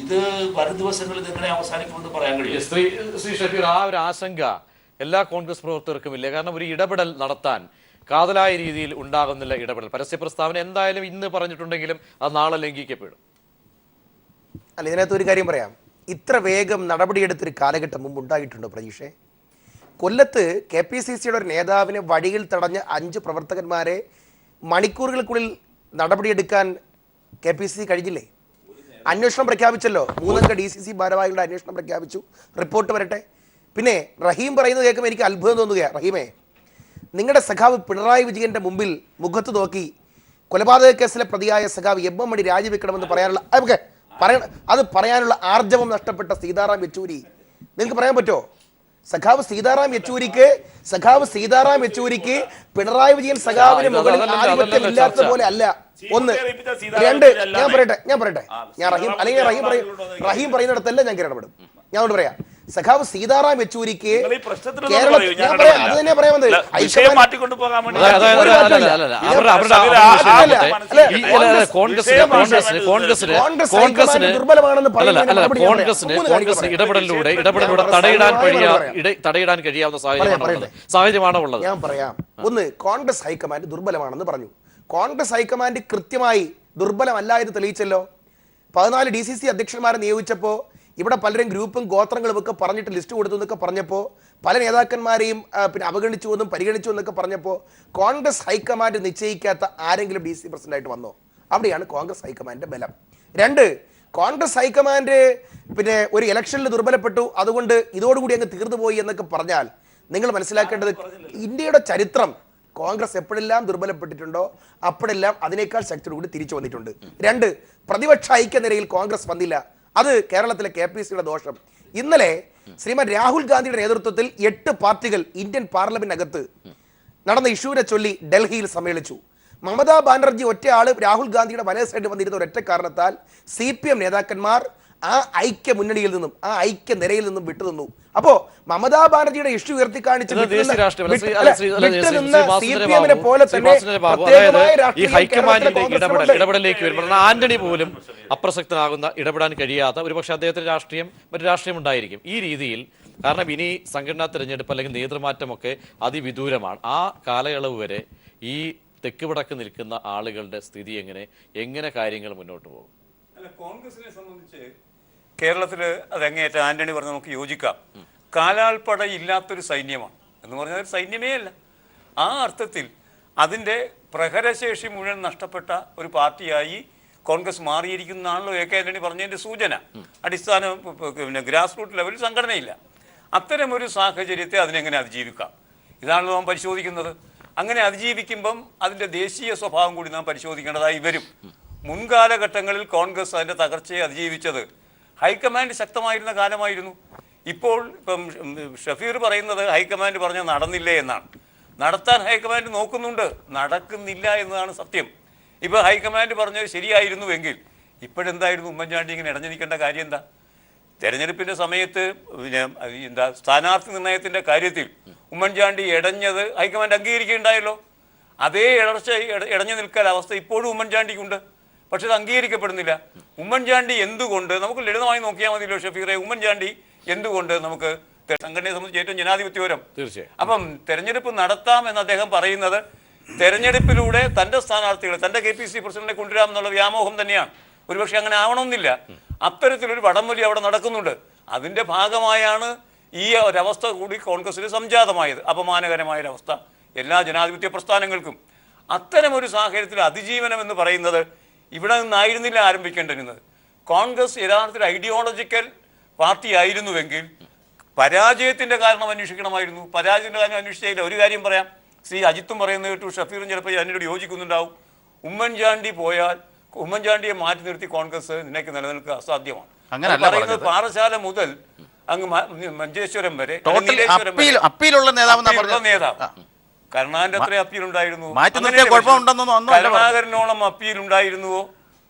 ഇത് വരും ദിവസങ്ങളിൽ എങ്ങനെ അവസാനിക്കുമെന്ന് പറയാൻ കഴിയും. ശ്രീ ഷഫീർ, ആ ഒരു ആശങ്ക എല്ലാ കോൺഗ്രസ് പ്രവർത്തകർക്കും ഇല്ല. കാരണം ഒരു ഇടപെടൽ നടത്താൻ കാതലായ രീതിയിൽ ഉണ്ടാകുന്നില്ല. ഇടപെടൽ പരസ്യ പ്രസ്താവന എന്തായാലും ഇന്ന് പറഞ്ഞിട്ടുണ്ടെങ്കിലും അത് നാളെ ലംഘിക്കപ്പെടും. അല്ല, ഇതിനകത്ത് ഒരു കാര്യം പറയാം. ഇത്ര വേഗം നടപടിയെടുത്തൊരു കാലഘട്ടം മുമ്പ് ഉണ്ടായിട്ടുണ്ടോ പ്രതീക്ഷേ? കൊല്ലത്ത് KPCCയുടെ ഒരു നേതാവിനെ വഴിയിൽ തടഞ്ഞ 5 പ്രവർത്തകന്മാരെ മണിക്കൂറുകൾക്കുള്ളിൽ നടപടിയെടുക്കാൻ KPCC കഴിഞ്ഞില്ലേ? അന്വേഷണം പ്രഖ്യാപിച്ചല്ലോ. 3 അംഗ DCC ഭാരവാഹികളുടെ അന്വേഷണം പ്രഖ്യാപിച്ചു. റിപ്പോർട്ട് വരട്ടെ. പിന്നെ റഹീം പറയുന്നത് കേൾക്കുമ്പോൾ എനിക്ക് അത്ഭുതം തോന്നുകയാണ്. റഹീമേ, നിങ്ങളുടെ സഖാവ് പിണറായി വിജയന്റെ മുമ്പിൽ മുഖത്ത് നോക്കി കൊലപാതക കേസിലെ പ്രതിയായ സഖാവ് MM മണി രാജിവെക്കണമെന്ന് പറയാനുള്ള ആർജവം നഷ്ടപ്പെട്ട സീതാറാം യെച്ചൂരി നിങ്ങൾക്ക് പറയാൻ പറ്റുമോ? സഖാവ് സീതാറാം യെച്ചൂരിക്ക് പിണറായി വിജയൻ സഖാവിന് മുകളിൽ ആധിപത്യം ഇല്ലാത്ത പോലെ അല്ല. 1, 2, ഞാൻ പറയട്ടെ റഹീം പറയുന്നിടത്തല്ല ഞാൻ ഇടപെടും. ഞാൻ കൊണ്ട് പറയാം, സഖാവ് സീതാറാം യെച്ചൂരിക്ക് ഇടപെടലിലൂടെ തടയിടാൻ കഴിയാവുന്ന സാഹചര്യമാണ് ഉള്ളത്. ഞാൻ പറയാം. 1, കോൺഗ്രസ് ഹൈക്കമാൻഡ് ദുർബലമാണെന്ന് പറഞ്ഞു. കോൺഗ്രസ് ഹൈക്കമാൻഡ് കൃത്യമായി ദുർബലമല്ല എന്ന് തെളിയിച്ചല്ലോ. 14 DCC അധ്യക്ഷന്മാരെ നിയോഗിച്ചപ്പോൾ ഇവിടെ പലരും ഗ്രൂപ്പും ഗോത്രങ്ങളും ഒക്കെ പറഞ്ഞിട്ട് ലിസ്റ്റ് കൊടുത്തു എന്നൊക്കെ പറഞ്ഞപ്പോൾ പല നേതാക്കന്മാരെയും പിന്നെ അവഗണിച്ചു എന്നും പരിഗണിച്ചു എന്നൊക്കെ പറഞ്ഞപ്പോൾ കോൺഗ്രസ് ഹൈക്കമാൻഡ് നിശ്ചയിക്കാത്ത ആരെങ്കിലും DC പ്രസിഡന്റായിട്ട് വന്നോ? അവിടെയാണ് കോൺഗ്രസ് ഹൈക്കമാൻഡിന്റെ ബലം. 2, കോൺഗ്രസ് ഹൈക്കമാൻഡ് പിന്നെ ഒരു ഇലക്ഷനിൽ ദുർബലപ്പെട്ടു, അതുകൊണ്ട് ഇതോടുകൂടി അങ്ങ് തീർന്നു പോയി എന്നൊക്കെ പറഞ്ഞാൽ നിങ്ങൾ മനസ്സിലാക്കേണ്ടത് ഇന്ത്യയുടെ ചരിത്രം കോൺഗ്രസ് എപ്പോഴെല്ലാം ദുർബലപ്പെട്ടിട്ടുണ്ടോ അപ്പോഴെല്ലാം അതിനേക്കാൾ ശക്തിയോടുകൂടി തിരിച്ചു വന്നിട്ടുണ്ട്. 2, പ്രതിപക്ഷ ഐക്യനിരയിൽ കോൺഗ്രസ് വന്നില്ല. അത് കേരളത്തിലെ KPCയുടെ ദോഷം. ഇന്നലെ ശ്രീമാൻ രാഹുൽ ഗാന്ധിയുടെ നേതൃത്വത്തിൽ 8 പാർട്ടികൾ ഇന്ത്യൻ പാർലമെന്റിനകത്ത് നടന്ന ഇഷ്യൂവിനെ ചൊല്ലി ഡൽഹിയിൽ സമ്മേളിച്ചു. മമതാ ബാനർജി ഒറ്റയാള് രാഹുൽ ഗാന്ധിയുടെ വലയ സൈഡ് വന്നിരുന്ന ഒരൊറ്റ കാരണത്താൽ CPM നേതാക്കന്മാർ ആ ഐക്യ മുന്നണിയിൽ നിന്നും ആ ഐക്യ നിരയിൽ നിന്നും വിട്ടുനിന്നു. അപ്പോ മമതാ ബാനർജിയുടെ ഇഷ്യൂ ഉയർത്തി കാണിച്ച് CPM പോലെ തന്നെ ഈ ഹൈക്കമാൻഡിന്റെ ഇടപെടലിലേക്ക് വരുമ്പോൾ ആന്റണി പോലും അപ്രസക്തനാകുന്ന ഇടപെടാൻ കഴിയാത്ത ഒരുപക്ഷെ അദ്ദേഹത്തിന്റെ രാഷ്ട്രീയം മറ്റു രാഷ്ട്രീയം ഉണ്ടായിരിക്കും ഈ രീതിയിൽ. കാരണം ഇനി സംഘടനാ തെരഞ്ഞെടുപ്പ് അല്ലെങ്കിൽ നേതൃമാറ്റമൊക്കെ അതിവിദൂരമാണ്. ആ കാലയളവ് വരെ ഈ തെക്ക് വടക്ക് നിൽക്കുന്ന ആളുകളുടെ സ്ഥിതി എങ്ങനെ കാര്യങ്ങൾ മുന്നോട്ട് പോകും? അല്ല, കോൺഗ്രസിനെ സംബന്ധിച്ച് കേരളത്തിൽ അത് അങ്ങേയറ്റം ആന്റണി പറഞ്ഞ് നമുക്ക് യോജിക്കാം. കാലാൾപ്പട ഇല്ലാത്തൊരു സൈന്യമാണ് എന്ന് പറഞ്ഞാൽ ഒരു സൈന്യമേ അല്ല. ആ അർത്ഥത്തിൽ അതിൻ്റെ പ്രഹരശേഷി മുഴുവൻ നഷ്ടപ്പെട്ട ഒരു പാർട്ടിയായി കോൺഗ്രസ് മാറിയിരിക്കുന്നതാണല്ലോ AK ആന്റണി പറഞ്ഞതിൻ്റെ സൂചന. അടിസ്ഥാന പിന്നെ ഗ്രാസ് റൂട്ട് ലെവലിൽ സംഘടനയില്ല. അത്തരമൊരു സാഹചര്യത്തെ അതിനെങ്ങനെ അതിജീവിക്കാം, ഇതാണല്ലോ നാം പരിശോധിക്കുന്നത്. അങ്ങനെ അതിജീവിക്കുമ്പം അതിൻ്റെ ദേശീയ സ്വഭാവം കൂടി നാം പരിശോധിക്കേണ്ടതായി വരും. മുൻകാലഘട്ടങ്ങളിൽ കോൺഗ്രസ് അതിൻ്റെ തകർച്ചയെ അതിജീവിച്ചത് ഹൈക്കമാൻഡ് ശക്തമായിരുന്ന കാലമായിരുന്നു. ഇപ്പം ഷഫീർ പറയുന്നത് ഹൈക്കമാൻഡ് പറഞ്ഞ നടന്നില്ലേ എന്നാണ്. നടത്താൻ ഹൈക്കമാൻഡ് നോക്കുന്നുണ്ട്, നടക്കുന്നില്ല എന്നതാണ് സത്യം. ഇപ്പോൾ ഹൈക്കമാൻഡ് പറഞ്ഞത് ശരിയായിരുന്നുവെങ്കിൽ ഇപ്പോഴെന്തായിരുന്നു ഉമ്മൻചാണ്ടി ഇങ്ങനെ ഇടഞ്ഞു നിൽക്കേണ്ട കാര്യം എന്താ? തെരഞ്ഞെടുപ്പിൻ്റെ സമയത്ത് പിന്നെ സ്ഥാനാർത്ഥി നിർണയത്തിൻ്റെ കാര്യത്തിൽ ഉമ്മൻചാണ്ടി ഇടഞ്ഞത് ഹൈക്കമാൻഡ് അംഗീകരിക്കുകയുണ്ടായല്ലോ. അതേ ഇടഞ്ഞു നിൽക്കാൻ അവസ്ഥ ഇപ്പോഴും ഉമ്മൻചാണ്ടിക്കുണ്ട്. പക്ഷെ അത് അംഗീകരിക്കപ്പെടുന്നില്ല. ഉമ്മൻചാണ്ടി എന്തുകൊണ്ട്, നമുക്ക് ലളിതമായി നോക്കിയാൽ മതിയല്ലോ ഷഫീറെ, ഉമ്മൻചാണ്ടി എന്തുകൊണ്ട് നമുക്ക് സംഘടനയെ സംബന്ധിച്ച് ഏറ്റവും ജനാധിപത്യപരം. തീർച്ചയായും. അപ്പം തെരഞ്ഞെടുപ്പ് നടത്താം എന്ന് അദ്ദേഹം പറയുന്നത് തെരഞ്ഞെടുപ്പിലൂടെ തൻ്റെ സ്ഥാനാർത്ഥികളെ, തൻ്റെ KPC പ്രസിഡന്റിനെ കൊണ്ടുവരാം എന്നുള്ള വ്യാമോഹം തന്നെയാണ്. ഒരുപക്ഷെ അങ്ങനെ ആവണമെന്നില്ല. അത്തരത്തിലൊരു വടംവലി അവിടെ നടക്കുന്നുണ്ട്. അതിൻ്റെ ഭാഗമായാണ് ഈ ഒരവസ്ഥ കൂടി കോൺഗ്രസിൽ സംജാതമായത്. അപമാനകരമായൊരവസ്ഥ എല്ലാ ജനാധിപത്യ പ്രസ്ഥാനങ്ങൾക്കും. അത്തരമൊരു സാഹചര്യത്തിൽ അതിജീവനം എന്ന് പറയുന്നത് ഇവിടെ നിന്നായിരുന്നില്ല ആരംഭിക്കേണ്ടിരുന്നത്. കോൺഗ്രസ് യഥാർത്ഥത്തിൽ ഐഡിയോളജിക്കൽ പാർട്ടി ആയിരുന്നുവെങ്കിൽ പരാജയത്തിൻ്റെ കാരണം അന്വേഷിക്കണമായിരുന്നു. പരാജയത്തിൻ്റെ കാര്യം അന്വേഷിച്ചില്ല. ഒരു കാര്യം പറയാം, ശ്രീ അജിത്തും പറയുന്നത് കേട്ടു, ഷഫീറും ചിലപ്പോൾ എന്നോട് യോജിക്കുന്നുണ്ടാവും. ഉമ്മൻചാണ്ടി പോയാൽ ഉമ്മൻചാണ്ടിയെ മാറ്റി നിർത്തി കോൺഗ്രസ് നിനക്ക് നിലനിൽക്കുക അസാധ്യമാണ്. പറയുന്നത് പാറശാല മുതൽ അങ്ങ് മഞ്ചേശ്വരം വരെ നേതാവ് കരുണാകരന്റെ അത്ര അപ്പീൽ ഉണ്ടായിരുന്നു. കരുണാകരനോളം അപ്പീൽ ഉണ്ടായിരുന്നുവോ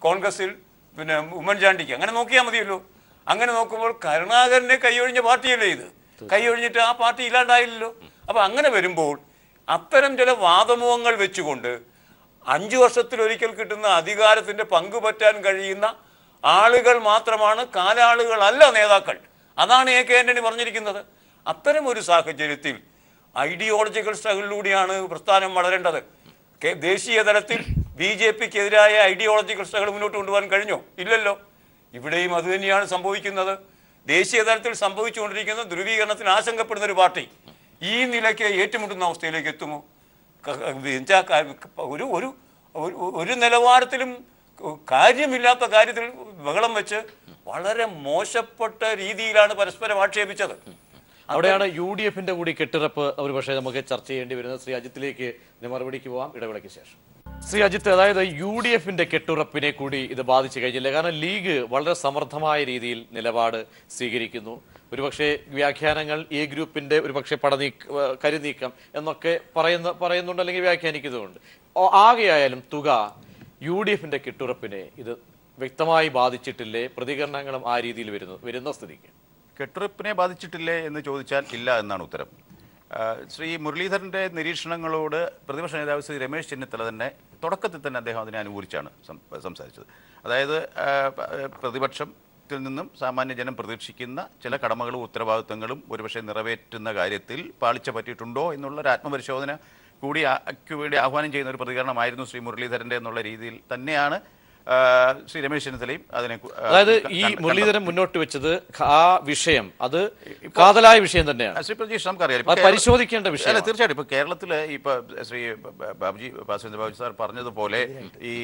കോൺഗ്രസിൽ പിന്നെ ഉമ്മൻചാണ്ടിക്ക്? അങ്ങനെ നോക്കിയാൽ മതിയല്ലോ. അങ്ങനെ നോക്കുമ്പോൾ കരുണാകരനെ കൈയൊഴിഞ്ഞ പാർട്ടിയല്ലേ ഇത്? കൈയൊഴിഞ്ഞിട്ട് ആ പാർട്ടി ഇല്ലാണ്ടായില്ലല്ലോ. അപ്പം അങ്ങനെ വരുമ്പോൾ അത്തരം ചില വാദമുഖങ്ങൾ വെച്ചുകൊണ്ട് 5 വർഷത്തിലൊരിക്കൽ കിട്ടുന്ന അധികാരത്തിൻ്റെ പങ്കുപറ്റാൻ കഴിയുന്ന ആളുകൾ മാത്രമാണ്, കാലാളുകളല്ല നേതാക്കൾ. അതാണ് AK ആന്റണി പറഞ്ഞിരിക്കുന്നത്. അത്തരം ഒരു സാഹചര്യത്തിൽ ഐഡിയോളജിക്കൽ സ്ട്രഗിളിലൂടെയാണ് പ്രസ്ഥാനം വളരേണ്ടത്. ദേശീയ തലത്തിൽ BJPക്കെതിരായ ഐഡിയോളജിക്കൽ സ്ട്രഗിൾ മുന്നോട്ട് കൊണ്ടുപോകാൻ കഴിഞ്ഞോ? ഇല്ലല്ലോ. ഇവിടെയും അതുതന്നെയാണ് സംഭവിക്കുന്നത്. ദേശീയ തലത്തിൽ സംഭവിച്ചുകൊണ്ടിരിക്കുന്ന ധ്രുവീകരണത്തിന് ആശങ്കപ്പെടുന്ന ഒരു പാർട്ടി ഈ നിലയ്ക്ക് ഏറ്റുമുട്ടുന്ന അവസ്ഥയിലേക്ക് എത്തുമോ? ഒരു നിലവാരത്തിലും കാര്യമില്ലാത്ത കാര്യത്തിൽ ബഹളം വെച്ച് വളരെ മോശപ്പെട്ട രീതിയിലാണ് പരസ്പരം ആക്ഷേപിച്ചത്. അവിടെയാണ് UDFന്റെ കൂടി കെട്ടുറപ്പ് ഒരുപക്ഷെ നമുക്ക് ചർച്ച ചെയ്യേണ്ടി വരുന്നത്. ശ്രീ അജിത്തിലേക്ക് മറുപടിക്ക് പോവാം ഇടവേളയ്ക്ക് ശേഷം. ശ്രീ അജിത്ത്, അതായത് UDFന്റെ കെട്ടുറപ്പിനെ കൂടി ഇത് ബാധിച്ചു കഴിഞ്ഞില്ല. കാരണം ലീഗ് വളരെ സമർത്ഥമായ രീതിയിൽ നിലപാട് സ്വീകരിക്കുന്നു. ഒരുപക്ഷെ വ്യാഖ്യാനങ്ങൾ A ഗ്രൂപ്പിന്റെ ഒരുപക്ഷെ കരുനീക്കം എന്നൊക്കെ പറയുന്നുണ്ട്, അല്ലെങ്കിൽ വ്യാഖ്യാനിക്കുന്നുണ്ട്. ആകെയായാലും തുക UDFന്റെ കെട്ടുറപ്പിനെ ഇത് വ്യക്തമായി ബാധിച്ചിട്ടില്ലേ? പ്രതികരണങ്ങളും ആ രീതിയിൽ വരുന്ന സ്ഥിതിക്ക് കെട്ടുറപ്പിനെ ബാധിച്ചിട്ടില്ലേ എന്ന് ചോദിച്ചാൽ ഇല്ല എന്നാണ് ഉത്തരം. ശ്രീ മുരളീധരൻ്റെ നിരീക്ഷണങ്ങളോട് പ്രതിപക്ഷ നേതാവ് ശ്രീ രമേശ് ചെന്നിത്തല തന്നെ തുടക്കത്തിൽ തന്നെ അദ്ദേഹം അതിനെ അനുകൂലിച്ചാണ് സംസാരിച്ചത്. അതായത് പ്രതിപക്ഷത്തിൽ നിന്നും സാമാന്യ ജനം പ്രതീക്ഷിക്കുന്ന ചില കടമകളും ഉത്തരവാദിത്വങ്ങളും ഒരുപക്ഷെ നിറവേറ്റുന്ന കാര്യത്തിൽ പാളിച്ച പറ്റിയിട്ടുണ്ടോ എന്നുള്ളൊരു ആത്മപരിശോധന കൂടി വേണ്ടി ആഹ്വാനം ചെയ്യുന്ന ഒരു പ്രതികരണമായിരുന്നു ശ്രീ മുരളീധരൻ്റെ എന്നുള്ള രീതിയിൽ തന്നെയാണ് ശ്രീ രമേശ് ചെന്നിത്തലയും അതിനെ അതായത് ഈ മുരളീധരൻ മുന്നോട്ട് വെച്ചത് ആ വിഷയം അത് കാതലായ വിഷയം തന്നെയാണ്. ശ്രീ പ്രജീഷ്, നമുക്കറിയാം അത് പരിശോധിക്കേണ്ട വിഷയം. അല്ല, തീർച്ചയായിട്ടും ഇപ്പോൾ കേരളത്തിൽ ഇപ്പോൾ ശ്രീ ബാസുരേന്ദ്ര ബാബു സാർ പറഞ്ഞതുപോലെ ഈ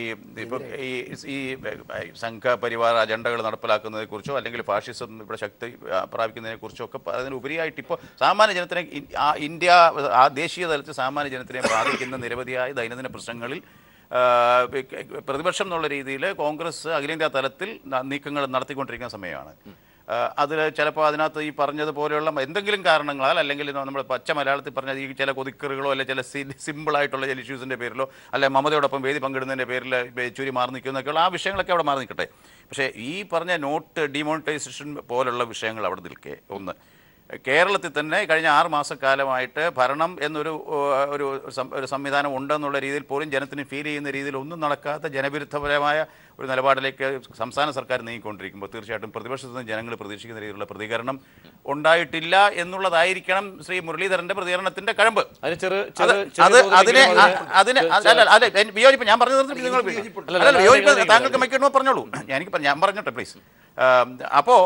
സംഘപരിവാർ അജണ്ടകൾ നടപ്പിലാക്കുന്നതിനെ കുറിച്ചോ അല്ലെങ്കിൽ ഫാഷിസം ഇവിടെ ശക്തി പ്രാപിക്കുന്നതിനെ കുറിച്ചോ ഒക്കെ അതിനുപരിയായിട്ട് ഇപ്പോൾ സാമാന്യ ജനത്തിനെ ദേശീയ തലത്തിൽ സാമാന്യ ജനത്തിനെ ബാധിക്കുന്ന നിരവധിയായ ദൈനംദിന പ്രശ്നങ്ങളിൽ പ്രതിപക്ഷം എന്നുള്ള രീതിയിൽ കോൺഗ്രസ് അഖിലേന്ത്യാ തലത്തിൽ നീക്കങ്ങൾ നടത്തിക്കൊണ്ടിരിക്കുന്ന സമയമാണ്. അതിൽ ചിലപ്പോൾ അതിനകത്ത് ഈ പറഞ്ഞതുപോലെയുള്ള എന്തെങ്കിലും കാരണങ്ങളാൽ അല്ലെങ്കിൽ നമ്മൾ പച്ച മലയാളത്തിൽ പറഞ്ഞാൽ ഈ ചില കൊതിക്കറുകളോ അല്ലെങ്കിൽ ചില സിമ്പിളായിട്ടുള്ള ചില ഇഷ്യൂസിൻ്റെ പേരിലോ അല്ലെ മമതയോടൊപ്പം വേദി പങ്കിടുന്നതിൻ്റെ പേരിൽ യെച്ചൂരി മാറി നിൽക്കുന്നൊക്കെയുള്ള ആ വിഷയങ്ങളൊക്കെ അവിടെ മാറി നിൽക്കട്ടെ. പക്ഷേ ഈ പറഞ്ഞ നോട്ട് ഡിമോണിറ്റൈസേഷൻ പോലുള്ള വിഷയങ്ങൾ അവിടെ നിൽക്കെ ഒന്ന് കേരളത്തിൽ തന്നെ കഴിഞ്ഞ 6 മാസക്കാലമായിട്ട് ഭരണം എന്നൊരു ഒരു സംവിധാനം ഉണ്ടെന്നുള്ള രീതിയിൽ പോലും ജനത്തിന് ഫീൽ ചെയ്യുന്ന രീതിയിൽ ഒന്നും നടക്കാത്ത ജനവിരുദ്ധപരമായ ഒരു നിലപാടിലേക്ക് സംസ്ഥാന സർക്കാർ നീങ്ങിക്കൊണ്ടിരിക്കുമ്പോൾ തീർച്ചയായിട്ടും പ്രതിപക്ഷത്തു നിന്ന് ജനങ്ങൾ പ്രതീക്ഷിക്കുന്ന രീതിയിലുള്ള പ്രതികരണം ഉണ്ടായിട്ടില്ല എന്നുള്ളതായിരിക്കണം ശ്രീ മുരളീധരന്റെ പ്രതികരണത്തിന്റെ കഴമ്പ്. വിയോജിപ്പ് ഞാൻ പറഞ്ഞു വിയോജിപ്പ് താങ്കൾക്ക് മൈക്കിടുമ്പോൾ പറഞ്ഞോളൂ. ഞാൻ പറഞ്ഞോട്ടെ പ്ലീസ്. അപ്പോൾ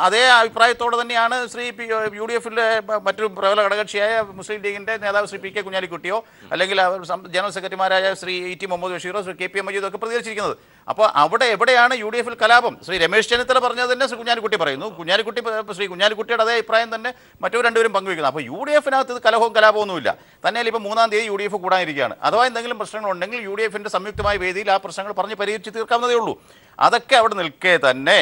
അതേ അഭിപ്രായത്തോടെ തന്നെയാണ് ശ്രീ UDF മറ്റൊരു പ്രബല ഘടകകക്ഷിയായ മുസ്ലിം ലീഗിന്റെ നേതാവ് ശ്രീ PK കുഞ്ഞാലിക്കുട്ടിയോ അല്ലെങ്കിൽ ജനറൽ സെക്രട്ടറിമാരായ ശ്രീ ET മുഹമ്മദ് ബഷീറോ ശ്രീ KP മജീദോ ഒക്കെ പ്രതികരിച്ചിരിക്കുന്നത്. അപ്പോൾ എവിടെയാണ് UDF കലാപം? ശ്രീ രമേശ് ചെന്നിത്തല പറഞ്ഞത് തന്നെ ശ്രീ കുഞ്ഞാലിക്കുട്ടി പറയുന്നു. ശ്രീ കുഞ്ഞാലിക്കുട്ടിയുടെ അതേ അഭിപ്രായം തന്നെ മറ്റു രണ്ടുപേരും പങ്കുവയ്ക്കുന്നു. അപ്പോൾ UDF-നകത്ത് ഇത് കലാപമൊന്നുമില്ല. തന്നെയല്ല ഇപ്പോൾ 3-ാം തീയതി UDF കൂടാനിരിക്കുകയാണ്. അഥവാ എന്തെങ്കിലും പ്രശ്നങ്ങളുണ്ടെങ്കിൽ UDF-ന്റെ സംയുക്തമായ വേദിയിൽ ആ പ്രശ്നങ്ങൾ പറഞ്ഞ് പരിഹരിച്ച് തീർക്കാവുന്നതേ ഉള്ളൂ. അതൊക്കെ അവിടെ നിൽക്കെ തന്നെ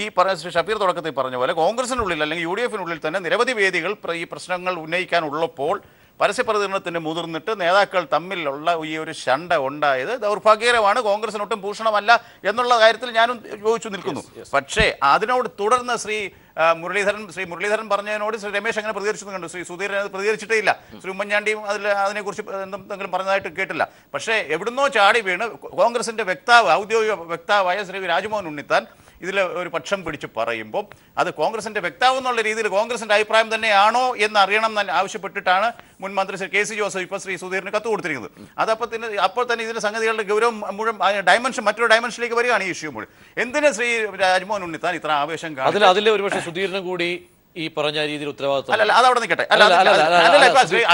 ഈ പറഞ്ഞ ശ്രീ ഷഫീർ തുടക്കത്തിൽ പറഞ്ഞ പോലെ കോൺഗ്രസിനുള്ളിൽ അല്ലെങ്കിൽ UDF-നുള്ളിൽ തന്നെ നിരവധി വേദികൾ ഈ പ്രശ്നങ്ങൾ ഉന്നയിക്കാനുള്ളപ്പോൾ പരസ്യപ്രതികരണത്തിന് മുതിർന്നിട്ട് നേതാക്കൾ തമ്മിലുള്ള ഈ ഒരു ശണ്ട ഉണ്ടായത് ദൗർഭാഗ്യകരമാണ്. കോൺഗ്രസിനൊട്ടും ഭൂഷണമല്ല എന്നുള്ള കാര്യത്തിൽ ഞാനും യോജിച്ചു നിൽക്കുന്നു. പക്ഷേ അതിനോട് തുടർന്ന് ശ്രീ മുരളീധരൻ പറഞ്ഞതിനോട് ശ്രീ രമേശ് അങ്ങനെ പ്രതികരിച്ചു കണ്ടു. ശ്രീ സുധീരൻ പ്രതികരിച്ചിട്ടേ ഇല്ല. ശ്രീ ഉമ്മൻചാണ്ടിയും അതിനെക്കുറിച്ച് എന്തെങ്കിലും പറഞ്ഞതായിട്ട് കേട്ടില്ല. പക്ഷേ എവിടുന്നോ ചാടി വീണ് കോൺഗ്രസിന്റെ ഔദ്യോഗിക വക്താവായ ശ്രീ രാജ്മോഹൻ ഉണ്ണിത്താൻ ഇതിൽ ഒരു പക്ഷം പിടിച്ച് പറയുമ്പോൾ അത് കോൺഗ്രസിന്റെ വക്താവ് എന്നുള്ള രീതിയിൽ കോൺഗ്രസിന്റെ അഭിപ്രായം തന്നെയാണോ എന്ന് അറിയണം എന്ന് ആവശ്യപ്പെട്ടിട്ടാണ് മുൻ മന്ത്രി ശ്രീ KC ജോസഫ് ഇപ്പോൾ ശ്രീ സുധീറിന് കത്ത് കൊടുത്തിരിക്കുന്നത്. അപ്പോൾ തന്നെ ഇതിന്റെ സംഗതികളുടെ ഗൗരവം മുഴുവൻ മറ്റൊരു ഡയമെൻഷനിലേക്ക് വരികയാണ് ഈ ഇഷ്യൂ മുഴുവൻ. എന്തിനാ ശ്രീ രാജ്മോഹൻ ഉണ്ണിത്താൻ ഇത്ര ആവേശം കാണുന്നത്? അതിൽ ഒരുപക്ഷെ സുധീറിനും കൂടി ഈ പറഞ്ഞ രീതിയിൽ ഉത്തരവാദിത്വം അല്ല, അതവിടെ നിൽക്കട്ടെ.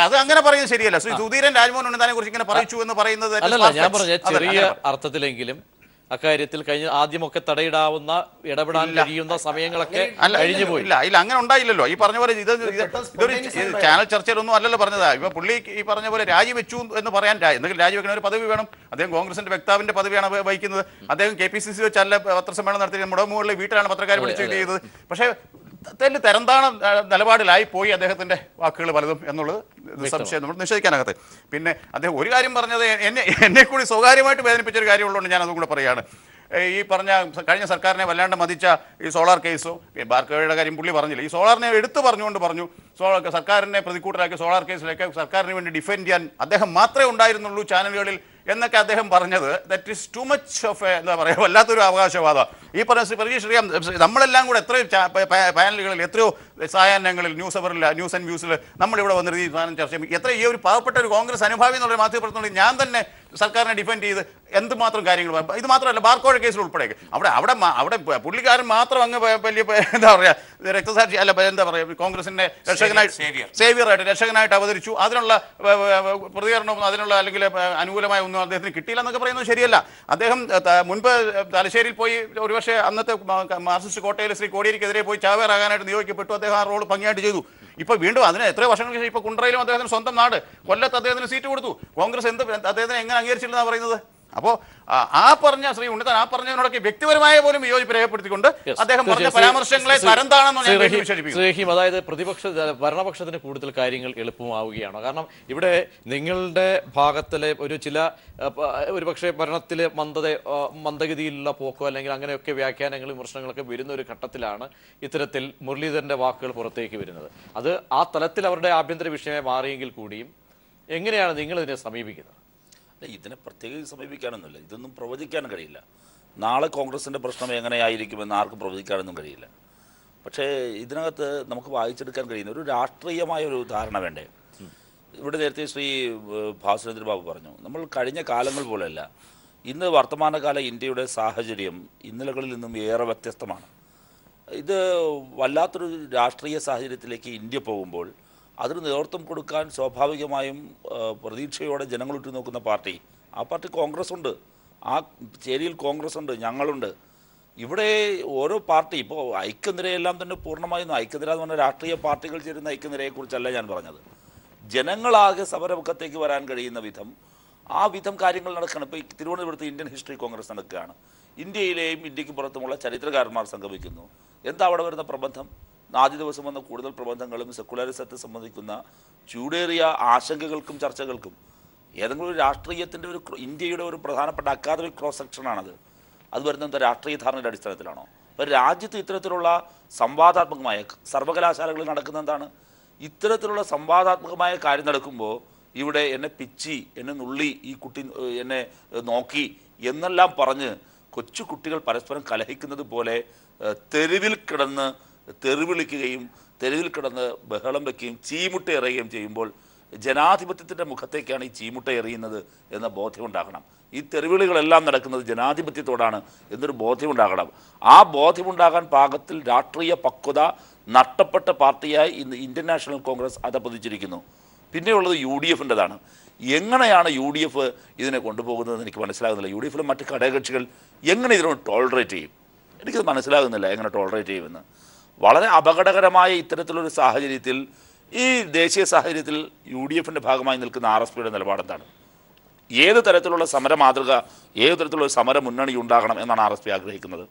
അത് അങ്ങനെ പറയുന്നത് ശരിയല്ല. ശ്രീ സുധീരൻ രാജ്മോഹൻ ഉണ്ണിത്താനെ കുറിച്ച് ഇങ്ങനെ പറയിച്ചു എന്ന് പറയുന്നത് അല്ലല്ല, ഞാൻ പറഞ്ഞ ചെറിയ അർത്ഥത്തിലെങ്കിലും അക്കാര്യത്തിൽ ആദ്യമൊക്കെ തടയിടാവുന്ന ഇടപെടാൻ കഴിയുന്ന സമയങ്ങളൊക്കെ കഴിഞ്ഞു പോയി. ഇല്ല, അങ്ങനെ ഉണ്ടായില്ലല്ലോ. ഈ പറഞ്ഞ പോലെ ഇതൊരു ചാനൽ ചർച്ചയിലൊന്നും അല്ലല്ലോ പറഞ്ഞതാ. ഇപ്പൊ പുള്ളി ഈ പറഞ്ഞ പോലെ രാജിവെച്ചു എന്ന് പറയാൻ എന്തെങ്കിലും രാജിവെക്കണ ഒരു പദവി വേണം. അദ്ദേഹം കോൺഗ്രസിന്റെ വക്താവിന്റെ പദവിയാണ് വഹിക്കുന്നത്. അദ്ദേഹം KPCC വെച്ചല്ല പത്രസമ്മേളനം നടത്തി മുടമുകളിലെ വീട്ടിലാണ് പത്രക്കാരെ വിളിച്ച് ചെയ്തത്. പക്ഷേ തരംതാണ നിലപാടിലായി പോയി അദ്ദേഹത്തിന്റെ വാക്കുകൾ പലതും എന്നുള്ളത് സംശയം നമ്മൾ നിഷേധിക്കാനകത്ത്. പിന്നെ അദ്ദേഹം ഒരു കാര്യം പറഞ്ഞത് എന്നെ കൂടി സ്വകാര്യമായിട്ട് വേദനിപ്പിച്ചൊരു കാര്യമുള്ളതുകൊണ്ട് ഞാൻ അതും കൂടെ പറയുകയാണ്. ഈ പറഞ്ഞ കഴിഞ്ഞ സർക്കാരിനെ വല്ലാണ്ട് മതിച്ച ഈ സോളാർ കേസോ ബാർക്കോയുടെ കാര്യം പുള്ളി പറഞ്ഞില്ല. ഈ സോളാറിനെ എടുത്തു പറഞ്ഞു സർക്കാരിനെ പ്രതികൂട്ടരാക്കിയ സോളാർ കേസിലേക്ക് സർക്കാരിന് വേണ്ടി ഡിഫെൻഡ് ചെയ്യാൻ അദ്ദേഹം മാത്രമേ ഉണ്ടായിരുന്നുള്ളൂ ചാനലുകളിൽ എന്നൊക്കെ അദ്ദേഹം പറഞ്ഞത് that is too much of എന്താ പറയുക വല്ലാത്തൊരു അവകാശവാദം. ഈ പറഞ്ഞ ശ്രീ പ്രജീഷ് അറിയാം, നമ്മളെല്ലാം കൂടെ എത്രയോ പാനലുകളിൽ എത്രയോ സായാഹ്നങ്ങളിൽ ന്യൂസ് അവറിൽ ന്യൂസ് ആൻഡ് വ്യൂസിൽ നമ്മളിവിടെ വന്നിരുന്ന ഈ സാധനം ചർച്ച ചെയ്യും. എത്ര ഈ ഒരു പാവപ്പെട്ട ഒരു കോൺഗ്രസ് അനുഭാവി എന്നുള്ള മാധ്യമപ്രവർത്തനം ഞാൻ തന്നെ സർക്കാരിനെ ഡിഫെൻഡ് ചെയ്ത് എന്തുമാത്രം കാര്യങ്ങൾ. ഇത് മാത്രമല്ല ബാർക്കോഴ കേസിൽ ഉൾപ്പെടെ അവിടെ പുള്ളിക്കാരൻ മാത്രം അങ്ങ് വലിയ എന്താ പറയുക രക്തസാക്ഷി അല്ല എന്താ പറയുക കോൺഗ്രസിന്റെ രക്ഷകനായിട്ട് അവതരിച്ചു. അതിനുള്ള പ്രതികരണവും അതിനുള്ള അല്ലെങ്കിൽ അനുകൂലമായ ഒന്നും അദ്ദേഹത്തിന് കിട്ടിയില്ല എന്നൊക്കെ പറയുന്നത് ശരിയല്ല. അദ്ദേഹം മുൻപ് തലശ്ശേരിയിൽ പോയി ഒരുപക്ഷെ അന്നത്തെ മാർക്സിസ്റ്റ് കോട്ടയിൽ ശ്രീ കോടിയേരിക്കെതിരെ പോയി ചാവേറാകാനായിട്ട് നിയോഗിക്കപ്പെട്ടു. അദ്ദേഹം ആ റോൾ ഭംഗിയായിട്ട് ചെയ്തു. ഇപ്പൊ വീണ്ടും അതിന് എത്രയോ വർഷങ്ങൾക്ക് ശേഷം ഇപ്പൊ കുണ്ട്രയിലും അദ്ദേഹത്തിന് സ്വന്തം നാട് കൊല്ലത്ത് അദ്ദേഹത്തിന് സീറ്റ് കൊടുത്തു. കോൺഗ്രസ് അദ്ദേഹത്തിന് എങ്ങനെ അംഗീകരിച്ചില്ലെന്നാണ് പറയുന്നത്. അപ്പോൾ ആ പറഞ്ഞ ശ്രീ ഉണ്ണിത്താൻ പറഞ്ഞതിനോടൊക്കെ വ്യക്തിപരമായ പോലും വിയോജിപ്പ് രേഖപ്പെടുത്തിക്കൊണ്ട് അദ്ദേഹം പറഞ്ഞ പരാമർശങ്ങളെ തരംതാണെന്ന്. അതായത് ഭരണപക്ഷത്തിന് കൂടുതൽ കാര്യങ്ങൾ എളുപ്പമാവുകയാണ്. കാരണം ഇവിടെ നിങ്ങളുടെ ഭാഗത്തിലെ ഒരുപക്ഷെ ഭരണത്തിലെ മന്ദഗതിയിലുള്ള പോക്കോ അല്ലെങ്കിൽ അങ്ങനെയൊക്കെ വ്യാഖ്യാനങ്ങളും വിമർശനങ്ങളൊക്കെ വരുന്ന ഒരു ഘട്ടത്തിലാണ് ഇത്തരത്തിൽ മുരളീധരന്റെ വാക്കുകൾ പുറത്തേക്ക് വരുന്നത്. അത് ആ തലത്തിൽ അവരുടെ ആഭ്യന്തര വിഷയമായി മാറിയെങ്കിൽ കൂടിയും എങ്ങനെയാണ് നിങ്ങൾ ഇതിനെ സമീപിക്കുന്നത്? ഇതിനെ പ്രത്യേകിച്ച് സമീപിക്കാനൊന്നുമില്ല. ഇതൊന്നും പ്രവചിക്കാനും കഴിയില്ല. നാളെ കോൺഗ്രസിൻ്റെ പ്രശ്നം എങ്ങനെയായിരിക്കുമെന്ന് ആർക്കും പ്രവചിക്കാനൊന്നും കഴിയില്ല. പക്ഷേ ഇതിനകത്ത് നമുക്ക് വായിച്ചെടുക്കാൻ കഴിയുന്ന ഒരു രാഷ്ട്രീയമായ ഒരു ധാരണ വേണ്ടേ? ഇവിടെ നേരത്തെ ശ്രീ ഭാസുരേന്ദ്ര ബാബു പറഞ്ഞു, നമ്മൾ കഴിഞ്ഞ കാലങ്ങൾ പോലെയല്ല ഇന്ന് വർത്തമാനകാല ഇന്ത്യയുടെ സാഹചര്യം ഇന്നലകളിൽ നിന്നും ഏറെ വ്യത്യസ്തമാണ്. ഇത് വല്ലാത്തൊരു രാഷ്ട്രീയ സാഹചര്യത്തിലേക്ക് ഇന്ത്യ പോകുമ്പോൾ അതിന് നേതൃത്വം കൊടുക്കാൻ സ്വാഭാവികമായും പ്രതീക്ഷയോടെ ജനങ്ങൾ ഉറ്റുനോക്കുന്ന പാർട്ടി, ആ പാർട്ടി കോൺഗ്രസ് ഉണ്ട്. ആ ചേരിയിൽ കോൺഗ്രസ് ഉണ്ട്, ഞങ്ങളുണ്ട്. ഇവിടെ ഓരോ പാർട്ടി ഇപ്പോൾ ഐക്യനിരയെല്ലാം തന്നെ പൂർണ്ണമായും ഐക്യനിര എന്ന് പറഞ്ഞാൽ രാഷ്ട്രീയ പാർട്ടികൾ ചേരുന്ന ഐക്യനിരയെക്കുറിച്ചല്ല ഞാൻ പറഞ്ഞത്. ജനങ്ങളാകെ സമരമുഖത്തേക്ക് വരാൻ കഴിയുന്ന വിധം ആ വിധം കാര്യങ്ങൾ നടക്കണം. ഇപ്പോൾ തിരുവനന്തപുരത്ത് ഇന്ത്യൻ ഹിസ്റ്ററി കോൺഗ്രസ് നടക്കുകയാണ്. ഇന്ത്യയിലെയും ഇന്ത്യക്ക് പുറത്തുമുള്ള ചരിത്രകാരന്മാർ സംഗമിക്കുന്നു. എന്താ അവിടെ വരുന്ന പ്രബന്ധം? ആദ്യ ദിവസം വന്ന കൂടുതൽ പ്രബന്ധങ്ങളും സെക്കുലറിസത്തെ സംബന്ധിക്കുന്ന ചൂടേറിയ ആശങ്കകൾക്കും ചർച്ചകൾക്കും. ഏതെങ്കിലും ഒരു രാഷ്ട്രീയത്തിൻ്റെ ഇന്ത്യയുടെ ഒരു പ്രധാനപ്പെട്ട അക്കാദമിക് ക്രോസ് സെക്ഷനാണത്. അത് വരുന്നത് രാഷ്ട്രീയ ധാരണയുടെ അടിസ്ഥാനത്തിലാണോ? അപ്പോൾ രാജ്യത്ത് ഇത്തരത്തിലുള്ള സംവാദാത്മകമായ സർവകലാശാലകളിൽ നടക്കുന്ന എന്താണ്? ഇത്തരത്തിലുള്ള സംവാദാത്മകമായ കാര്യം നടക്കുമ്പോൾ ഇവിടെ എന്നെ പിച്ചി, എന്നെ നുള്ളി, ഈ കുട്ടി എന്നെ നോക്കി എന്നെല്ലാം പറഞ്ഞ് കൊച്ചു കുട്ടികൾ പരസ്പരം കലഹിക്കുന്നത് പോലെ തെരുവിൽ കിടന്ന് തെറിവിളിക്കുകയും തെരുവിൽ കിടന്ന് ബഹളം വയ്ക്കുകയും ചീമുട്ട എറിയുകയും ചെയ്യുമ്പോൾ ജനാധിപത്യത്തിൻ്റെ മുഖത്തേക്കാണ് ഈ ചീമുട്ട എറിയുന്നത് എന്ന ബോധ്യമുണ്ടാകണം. ഈ തെരുവിളികളെല്ലാം നടക്കുന്നത് ജനാധിപത്യത്തോടാണ് എന്നൊരു ബോധ്യമുണ്ടാകണം. ആ ബോധ്യമുണ്ടാകാൻ പാകത്തിൽ രാഷ്ട്രീയ പക്വത നഷ്ടപ്പെട്ട പാർട്ടിയായി ഇന്ന് ഇന്ത്യൻ നാഷണൽ കോൺഗ്രസ് അധപ്പതിച്ചിരിക്കുന്നു. പിന്നെയുള്ളത് UDFൻ്റെതാണ്. എങ്ങനെയാണ് UDF ഇതിനെ കൊണ്ടുപോകുന്നതെന്ന് എനിക്ക് മനസ്സിലാകുന്നില്ല. UDFിലെ മറ്റ് ഘടകകക്ഷികൾ എങ്ങനെ ഇതിനോട് ടോളറേറ്റ് ചെയ്യും? എനിക്കത് മനസ്സിലാകുന്നില്ല, എങ്ങനെ ടോളറേറ്റ് ചെയ്യുമെന്ന്. വളരെ അപകടകരമായ ഇത്തരത്തിലൊരു സാഹചര്യത്തിൽ, ഈ ദേശീയ സാഹചര്യത്തിൽ UDFൻ്റെ ഭാഗമായി നിൽക്കുന്ന RSPയുടെ നിലപാടെന്താണ്? ഏത് തരത്തിലുള്ള സമര മാതൃക, ഏത് തരത്തിലുള്ള സമര മുന്നണി ഉണ്ടാകണം എന്നാണ് RSP ആഗ്രഹിക്കുന്നത്?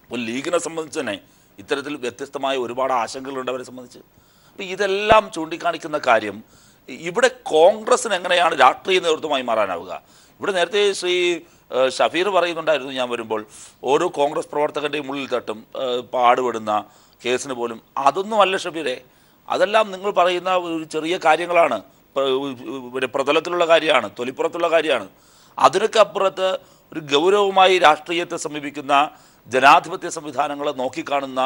അപ്പോൾ ലീഗിനെ സംബന്ധിച്ച് തന്നെ ഇത്തരത്തിൽ വ്യത്യസ്തമായ ഒരുപാട് ആശങ്കകളുണ്ട് അവരെ സംബന്ധിച്ച്. അപ്പോൾ ഇതെല്ലാം ചൂണ്ടിക്കാണിക്കുന്ന കാര്യം, ഇവിടെ കോൺഗ്രസ്സിന് എങ്ങനെയാണ് രാഷ്ട്രീയ നേതൃത്വമായി മാറാനാവുക? ഇവിടെ നേരത്തെ ശ്രീ ഷഫീർ പറയുന്നുണ്ടായിരുന്നു, ഞാൻ വരുമ്പോൾ ഓരോ കോൺഗ്രസ് പ്രവർത്തകൻ്റെയും ഉള്ളിൽ തട്ടും പാടുപെടുന്ന കേസിന് പോലും. അതൊന്നുമല്ല ഷഫീറെ, അതെല്ലാം നിങ്ങൾ പറയുന്ന ഒരു ചെറിയ കാര്യങ്ങളാണ്, പ്രതലത്തിലുള്ള കാര്യമാണ്, തൊലിപ്പുറത്തുള്ള കാര്യമാണ്. അതിനൊക്കെ അപ്പുറത്ത് ഒരു ഗൗരവമായി രാഷ്ട്രീയത്തെ സമീപിക്കുന്ന ജനാധിപത്യ സംവിധാനങ്ങളെ നോക്കിക്കാണുന്ന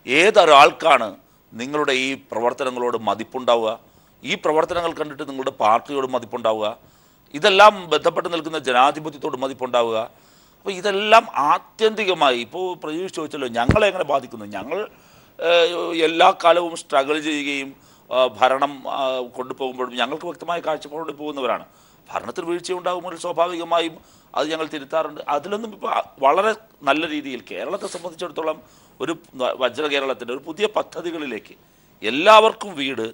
ഏതൊരാൾക്കാണ് നിങ്ങളുടെ ഈ പ്രവർത്തനങ്ങളോട് മതിപ്പുണ്ടാവുക? ഈ പ്രവർത്തനങ്ങൾ കണ്ടിട്ട് നിങ്ങളുടെ പാർട്ടിയോട് മതിപ്പുണ്ടാവുക? ഇതെല്ലാം ബന്ധപ്പെട്ട് നിൽക്കുന്ന ജനാധിപത്യത്തോട് മതിപ്പുണ്ടാവുക? അപ്പോൾ ഇതെല്ലാം ആത്യന്തികമായി, ഇപ്പോൾ പ്രതീക്ഷ ചോദിച്ചല്ലോ ഞങ്ങളെ എങ്ങനെ ബാധിക്കുന്നു? ഞങ്ങൾ എല്ലാ കാലവും സ്ട്രഗിൾ ചെയ്യുകയും ഭരണം കൊണ്ടുപോകുമ്പോഴും ഞങ്ങൾക്ക് വ്യക്തമായ കാഴ്ചപ്പാടോടെ പോകുന്നവരാണ്. ഭരണത്തിൽ വീഴ്ചയുണ്ടാകുമ്പോൾ സ്വാഭാവികമായും അത് ഞങ്ങൾ തിരുത്താറുണ്ട്. അതിലൊന്നും ഇപ്പോൾ വളരെ നല്ല രീതിയിൽ കേരളത്തെ സംബന്ധിച്ചിടത്തോളം ഒരു വജ്ര കേരളത്തിൻ്റെ ഒരു പുതിയ പദ്ധതികളിലേക്ക് എല്ലാവർക്കും വീട്,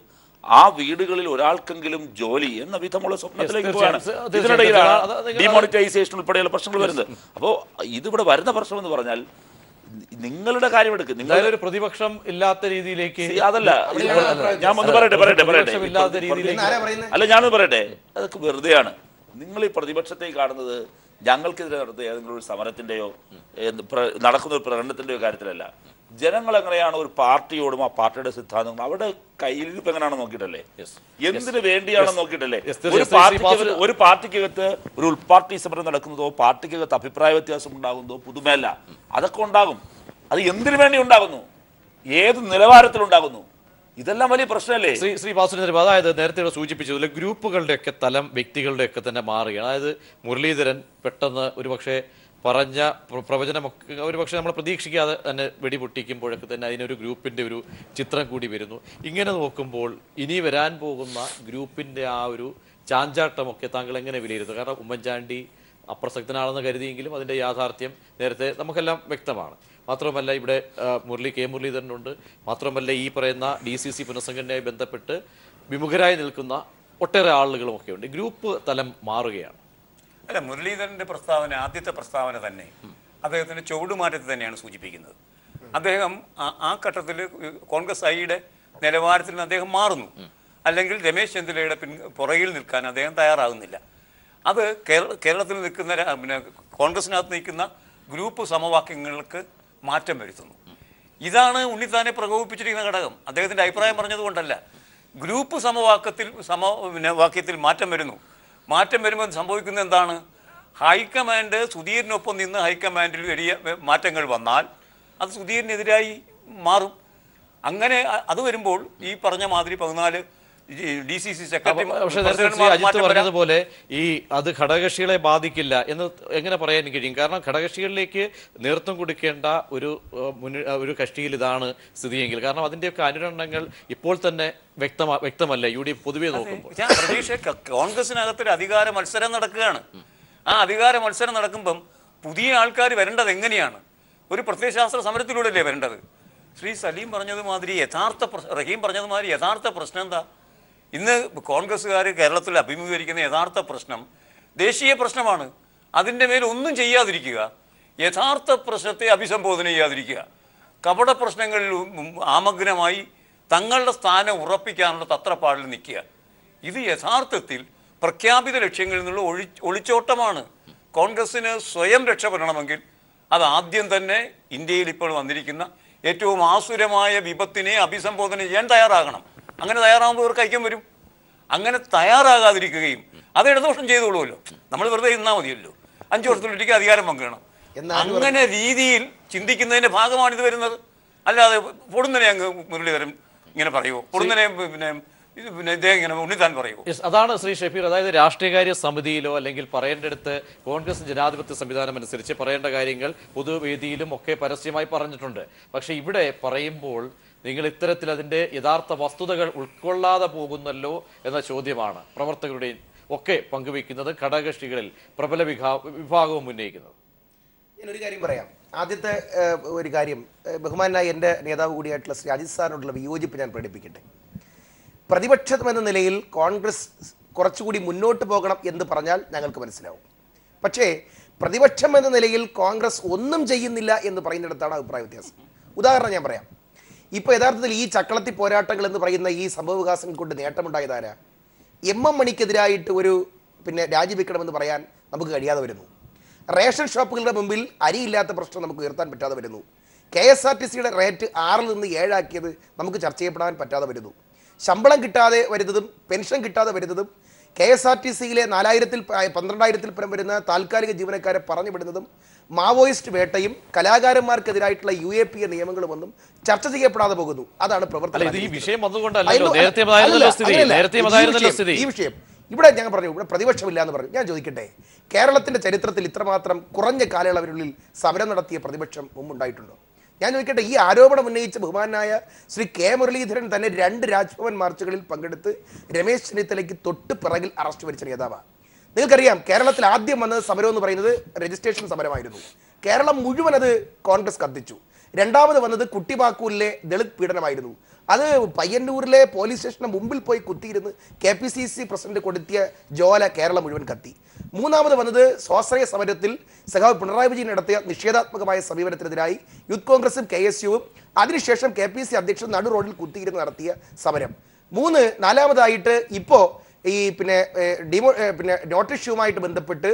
ആ വീടുകളിൽ ഒരാൾക്കെങ്കിലും ജോലി എന്ന വിധമുള്ള സ്വപ്നത്തിലേക്ക് പോവുകയാണ്. ഇതിനിടയിലാണ് ഡിമോണിറ്റൈസേഷൻ ഉൾപ്പെടെയുള്ള പ്രശ്നങ്ങൾ വരുന്നത്. അപ്പോൾ ഇതിവിടെ വരുന്ന പ്രശ്നം എന്ന് പറഞ്ഞാൽ നിങ്ങളുടെ കാര്യം എടുക്കും. നിങ്ങളൊരു പ്രതിപക്ഷം ഇല്ലാത്ത രീതിയിലേക്ക് അതല്ല, ഞാൻ ഒന്ന് പറയട്ടെ അല്ല ഞാനൊന്ന് പറയട്ടെ, അതൊക്കെ വെറുതെയാണ്. നിങ്ങൾ ഈ പ്രതിപക്ഷത്തെ കാണുന്നത് ഞങ്ങൾക്കെതിരെ നടത്തിയ ഏതെങ്കിലും ഒരു സമരത്തിൻ്റെയോ നടക്കുന്ന ഒരു പ്രകടനത്തിൻ്റെയോ കാര്യത്തിലല്ല. ജനങ്ങൾ എങ്ങനെയാണ് ഒരു പാർട്ടിയോടും ആ പാർട്ടിയുടെ സിദ്ധാന്തങ്ങളും അവരുടെ കയ്യിലിരിപ്പ് എങ്ങനെയാണോ നോക്കിയിട്ടല്ലേ, എന്തിനു വേണ്ടിയാണോ നോക്കിയിട്ടല്ലേ. ഒരു പാർട്ടിക്കകത്ത് ഒരു ഉൾപാർട്ടി സമരം നടക്കുന്നതോ പാർട്ടിക്കകത്ത് അഭിപ്രായ വ്യത്യാസം ഉണ്ടാകുന്നതോ പുതുമയല്ല. അതൊക്കെ ഉണ്ടാകും. അത് എന്തിനു വേണ്ടി ഉണ്ടാകുന്നു, ഏത് നിലവാരത്തിലുണ്ടാകുന്നു, ഇതെല്ലാം വലിയ പ്രശ്നമല്ലേ? ശ്രീ വാസുദേവൻ, അതായത് നേരത്തെ സൂചിപ്പിച്ചതുപോലെ ഗ്രൂപ്പുകളുടെയൊക്കെ തലം വ്യക്തികളുടെയൊക്കെ തന്നെ മാറുകയാണ്. അതായത് മുരളീധരൻ പെട്ടെന്ന് ഒരുപക്ഷെ പറഞ്ഞ പ്രവചനമൊക്കെ ഒരുപക്ഷെ നമ്മൾ പ്രതീക്ഷിക്കാതെ തന്നെ വെടിപൊട്ടിക്കുമ്പോഴൊക്കെ തന്നെ അതിനൊരു ഗ്രൂപ്പിൻ്റെ ഒരു ചിത്രം കൂടി വരുന്നു. ഇങ്ങനെ നോക്കുമ്പോൾ ഇനി വരാൻ പോകുന്ന ഗ്രൂപ്പിൻ്റെ ആ ഒരു ചാഞ്ചാട്ടമൊക്കെ താങ്കൾ എങ്ങനെ വിലയിരുത്തും? കാരണം ഉമ്മൻചാണ്ടി അപ്രസക്തനാണെന്ന് കരുതിയെങ്കിലും അതിൻ്റെ യാഥാർത്ഥ്യം നേരത്തെ നമുക്കെല്ലാം വ്യക്തമാണ്. മാത്രമല്ല ഇവിടെ കെ മുരളീധരനുണ്ട്. മാത്രമല്ല ഈ പറയുന്ന DCC പുനഃസംഘടനയുമായി ബന്ധപ്പെട്ട് വിമുഖരായി നിൽക്കുന്ന ഒട്ടേറെ ആളുകളുമൊക്കെ ഉണ്ട്. ഗ്രൂപ്പ് തലം മാറുകയാണ്. അല്ല, മുരളീധരൻ്റെ പ്രസ്താവന, ആദ്യത്തെ പ്രസ്താവന തന്നെ അദ്ദേഹത്തിൻ്റെ ചുവടുമാറ്റത്തെ തന്നെയാണ് സൂചിപ്പിക്കുന്നത്. അദ്ദേഹം ആ ഘട്ടത്തിൽ കോൺഗ്രസ് ഐയുടെ നിലവാരത്തിൽ നിന്ന് അദ്ദേഹം മാറുന്നു. അല്ലെങ്കിൽ രമേശ് ചെന്നിത്തലയുടെ പുറകിൽ നിൽക്കാൻ അദ്ദേഹം തയ്യാറാകുന്നില്ല. അത് കേരളത്തിൽ നിൽക്കുന്ന കോൺഗ്രസിനകത്ത് നിൽക്കുന്ന ഗ്രൂപ്പ് സമവാക്യങ്ങൾക്ക് മാറ്റം വരുത്തുന്നു. ഇതാണ് ഉണ്ണിത്താനെ പ്രകോപിപ്പിച്ചിരിക്കുന്ന ഘടകം. അദ്ദേഹത്തിൻ്റെ അഭിപ്രായം പറഞ്ഞതുകൊണ്ടല്ല, ഗ്രൂപ്പ് സമവാക്യത്തിൽ മാറ്റം വരുന്നു. മാറ്റം വരുമ്പോൾ സംഭവിക്കുന്നത് എന്താണ്? ഹൈക്കമാൻഡ് സുധീറിനൊപ്പം നിന്ന് ഹൈക്കമാൻഡിൽ വലിയ മാറ്റങ്ങൾ വന്നാൽ അത് സുധീറിനെതിരായി മാറും. അങ്ങനെ അത് വരുമ്പോൾ ഈ പറഞ്ഞ മാതിരി 14 DCC പക്ഷേ സെക്രട്ടറി നേരത്തെ ശ്രീ അജിത്ത് പറഞ്ഞതുപോലെ അത് ഘടകകക്ഷികളെ ബാധിക്കില്ല എന്ന് എങ്ങനെ പറയാൻ കഴിയും? കാരണം ഘടകകക്ഷികളിലേക്ക് നേതൃത്വം കൊടുക്കേണ്ട ഒരു കക്ഷിയിൽ ഇതാണ് സ്ഥിതിയെങ്കിൽ, കാരണം അതിന്റെയൊക്കെ അനുരണങ്ങൾ ഇപ്പോൾ തന്നെ വ്യക്തമല്ല UDF പൊതുവെ നോക്കുമ്പോൾ. പ്രതീക്ഷ കോൺഗ്രസിനകത്തൊരു അധികാര മത്സരം നടക്കുകയാണ്. ആ അധികാര മത്സരം നടക്കുമ്പം പുതിയ ആൾക്കാർ വരേണ്ടത് എങ്ങനെയാണ്? ഒരു പ്രത്യയശാസ്ത്ര സമരത്തിലൂടെയല്ലേ വരേണ്ടത്? ശ്രീ സലീം പറഞ്ഞതുമാതിരി റഹീം പറഞ്ഞതുമാതിരി യഥാർത്ഥ പ്രശ്നം എന്താ? ഇന്ന് കോൺഗ്രസ്സുകാർ കേരളത്തിൽ അഭിമുഖീകരിക്കുന്ന യഥാർത്ഥ പ്രശ്നം ദേശീയ പ്രശ്നമാണ്. അതിൻ്റെ മേൽ ഒന്നും ചെയ്യാതിരിക്കുക, യഥാർത്ഥ പ്രശ്നത്തെ അഭിസംബോധന ചെയ്യാതിരിക്കുക, കപട പ്രശ്നങ്ങളിൽ ആമഗ്നമായി തങ്ങളുടെ സ്ഥാനം ഉറപ്പിക്കാനുള്ള തത്രപ്പാടിൽ നിൽക്കുക. ഇത് യഥാർത്ഥത്തിൽ പ്രഖ്യാപിത ലക്ഷ്യങ്ങളിൽ നിന്നുള്ള ഒളിച്ചോട്ടമാണ്. കോൺഗ്രസ്സിന് സ്വയം രക്ഷപ്പെടണമെങ്കിൽ അത് ആദ്യം തന്നെ ഇന്ത്യയിൽ ഇപ്പോൾ വന്നിരിക്കുന്ന ഏറ്റവും ആസുരമായ വിപത്തിനെ അഭിസംബോധന ചെയ്യാൻ തയ്യാറാകണം. അങ്ങനെ തയ്യാറാകുമ്പോൾ ഇവർക്ക് ഐക്യം വരും. അങ്ങനെ തയ്യാറാകാതിരിക്കുകയും അത് ഇടതുപക്ഷം ചെയ്തോളുമല്ലോ, നമ്മൾ വെറുതെ ഇരുന്നാൽ മതിയല്ലോ, 5 വർഷത്തിലൊരിക്കൽ അധികാരം പങ്കിടണം, അങ്ങനെ രീതിയിൽ ചിന്തിക്കുന്നതിന്റെ ഭാഗമാണ് ഇത് വരുന്നത്. അല്ലാതെ പൊടുന്നനെ അങ്ങ് മുരളീധരൻ ഇങ്ങനെ പറയുമോ? പൊടുന്നനെ ഇദ്ദേഹം ഇങ്ങനെ ഉണ്ണിത്താൻ പറയുമോ? അതാണ് ശ്രീ ഷഫീർ, അതായത് രാഷ്ട്രീയകാര്യ സമിതിയിലോ അല്ലെങ്കിൽ പറയേണ്ടടുത്ത് കോൺഗ്രസ് ജനാധിപത്യ സംവിധാനം അനുസരിച്ച് പറയേണ്ട കാര്യങ്ങൾ പൊതുവേദിയിലും ഒക്കെ പരസ്യമായി പറഞ്ഞിട്ടുണ്ട്. പക്ഷെ ഇവിടെ പറയുമ്പോൾ നിങ്ങൾ ഇത്തരത്തിൽ അതിന്റെ യഥാർത്ഥ വസ്തുതകൾ ഉൾക്കൊള്ളാതെ പോകുന്നല്ലോ എന്ന ചോദ്യമാണ് പ്രവർത്തകരുടെയും ഒക്കെ പങ്കുവെക്കുന്നത്, ഘടകകക്ഷികളിൽ പ്രബല വിഭാഗവും ഉന്നയിക്കുന്നത്. ഞാനൊരു കാര്യം പറയാം. ആദ്യത്തെ ഒരു കാര്യം, ബഹുമാനായ എൻ്റെ നേതാവ് കൂടിയായിട്ടുള്ള ശ്രീ അജിത് സാറിനോടുള്ള വിയോജിപ്പ് ഞാൻ പ്രകടിപ്പിക്കട്ടെ. പ്രതിപക്ഷം എന്ന നിലയിൽ കോൺഗ്രസ് കുറച്ചുകൂടി മുന്നോട്ട് പോകണം എന്ന് പറഞ്ഞാൽ ഞങ്ങൾക്ക് മനസ്സിലാവും. പക്ഷേ പ്രതിപക്ഷം എന്ന നിലയിൽ കോൺഗ്രസ് ഒന്നും ചെയ്യുന്നില്ല എന്ന് പറയുന്നിടത്താണ് അഭിപ്രായ വ്യത്യാസം. ഉദാഹരണം ഞാൻ പറയാം. ഇപ്പോൾ യഥാർത്ഥത്തിൽ ഈ ചക്കളത്തി പോരാട്ടങ്ങൾ എന്ന് പറയുന്ന ഈ സംഭവവികാസങ്ങൾ കൊണ്ട് നേട്ടമുണ്ടായതാരാ? MM മണിക്കെതിരായിട്ട് രാജിവെക്കണമെന്ന് പറയാൻ നമുക്ക് കഴിയാതെ വരുന്നു. റേഷൻ ഷോപ്പുകളുടെ മുമ്പിൽ അരിയില്ലാത്ത പ്രശ്നം നമുക്ക് ഉയർത്താൻ പറ്റാതെ വരുന്നു. KSRTCയുടെ റേറ്റ് 6-ൽ നിന്ന് 7 ആക്കിയത് നമുക്ക് ചർച്ച ചെയ്യപ്പെടാൻ പറ്റാതെ വരുന്നു. ശമ്പളം കിട്ടാതെ വരുന്നതും പെൻഷൻ കിട്ടാതെ വരുന്നതും KSRTCയിലെ 4000-ൽ 12,000-ൽ പരം വരുന്ന താൽക്കാലിക ജീവനക്കാരെ പറഞ്ഞു വിടുന്നതും മാവോയിസ്റ്റ് വേട്ടയും കലാകാരന്മാർക്കെതിരായിട്ടുള്ള UAP നിയമങ്ങളുമൊന്നും ചർച്ച ചെയ്യപ്പെടാതെ പോകുന്നു. അതാണ് പ്രവർത്തനം. ഈ വിഷയം ഇവിടെ ഞാൻ പറഞ്ഞു, ഇവിടെ പ്രതിപക്ഷമില്ല എന്ന് പറഞ്ഞു. ഞാൻ ചോദിക്കട്ടെ, കേരളത്തിന്റെ ചരിത്രത്തിൽ ഇത്രമാത്രം കുറഞ്ഞ കാലയളവിനുള്ളിൽ സമരം നടത്തിയ പ്രതിപക്ഷം മുമ്പുണ്ടായിട്ടുണ്ടോ? ഞാൻ ചോദിക്കട്ടെ, ഈ ആരോപണം ഉന്നയിച്ച ബഹുമാനായ ശ്രീ K മുരളീധരൻ തന്നെ 2 രാജ്ഭവൻ മാർച്ചുകളിൽ പങ്കെടുത്ത് രമേശ് ചെന്നിത്തലയ്ക്ക് തൊട്ട് പിറകിൽ അറസ്റ്റ് വരിച്ച നേതാവാണ്. നിങ്ങൾക്കറിയാം, കേരളത്തിൽ ആദ്യം വന്നത് സമരം എന്ന് പറയുന്നത് രജിസ്ട്രേഷൻ സമരമായിരുന്നു. കേരളം മുഴുവൻ അത് കോൺഗ്രസ് കത്തിച്ചു. രണ്ടാമത് വന്നത് കുട്ടിബാക്കൂരിലെ ദളിത് പീഡനമായിരുന്നു. അത് പയ്യന്നൂരിലെ പോലീസ് സ്റ്റേഷന് മുമ്പിൽ പോയി കുത്തിയിരുന്ന് KPCC പ്രസിഡന്റ് കൊടുത്തിയ ജോല കേരളം മുഴുവൻ കത്തി. മൂന്നാമത് വന്നത് സ്വാശ്രയ സമരത്തിൽ സഖാവ് പിണറായി വിജയൻ നടത്തിയ നിഷേധാത്മകമായ സമീപനത്തിനെതിരായി യൂത്ത് കോൺഗ്രസും KSUവും അതിനുശേഷം KPC അധ്യക്ഷൻ നടു റോഡിൽ കുത്തിയിരുന്ന് നടത്തിയ സമരം. നാലാമതായിട്ട് ഇപ്പോൾ ഈ നോട്ട് ഇഷ്യൂവുമായിട്ട് ബന്ധപ്പെട്ട്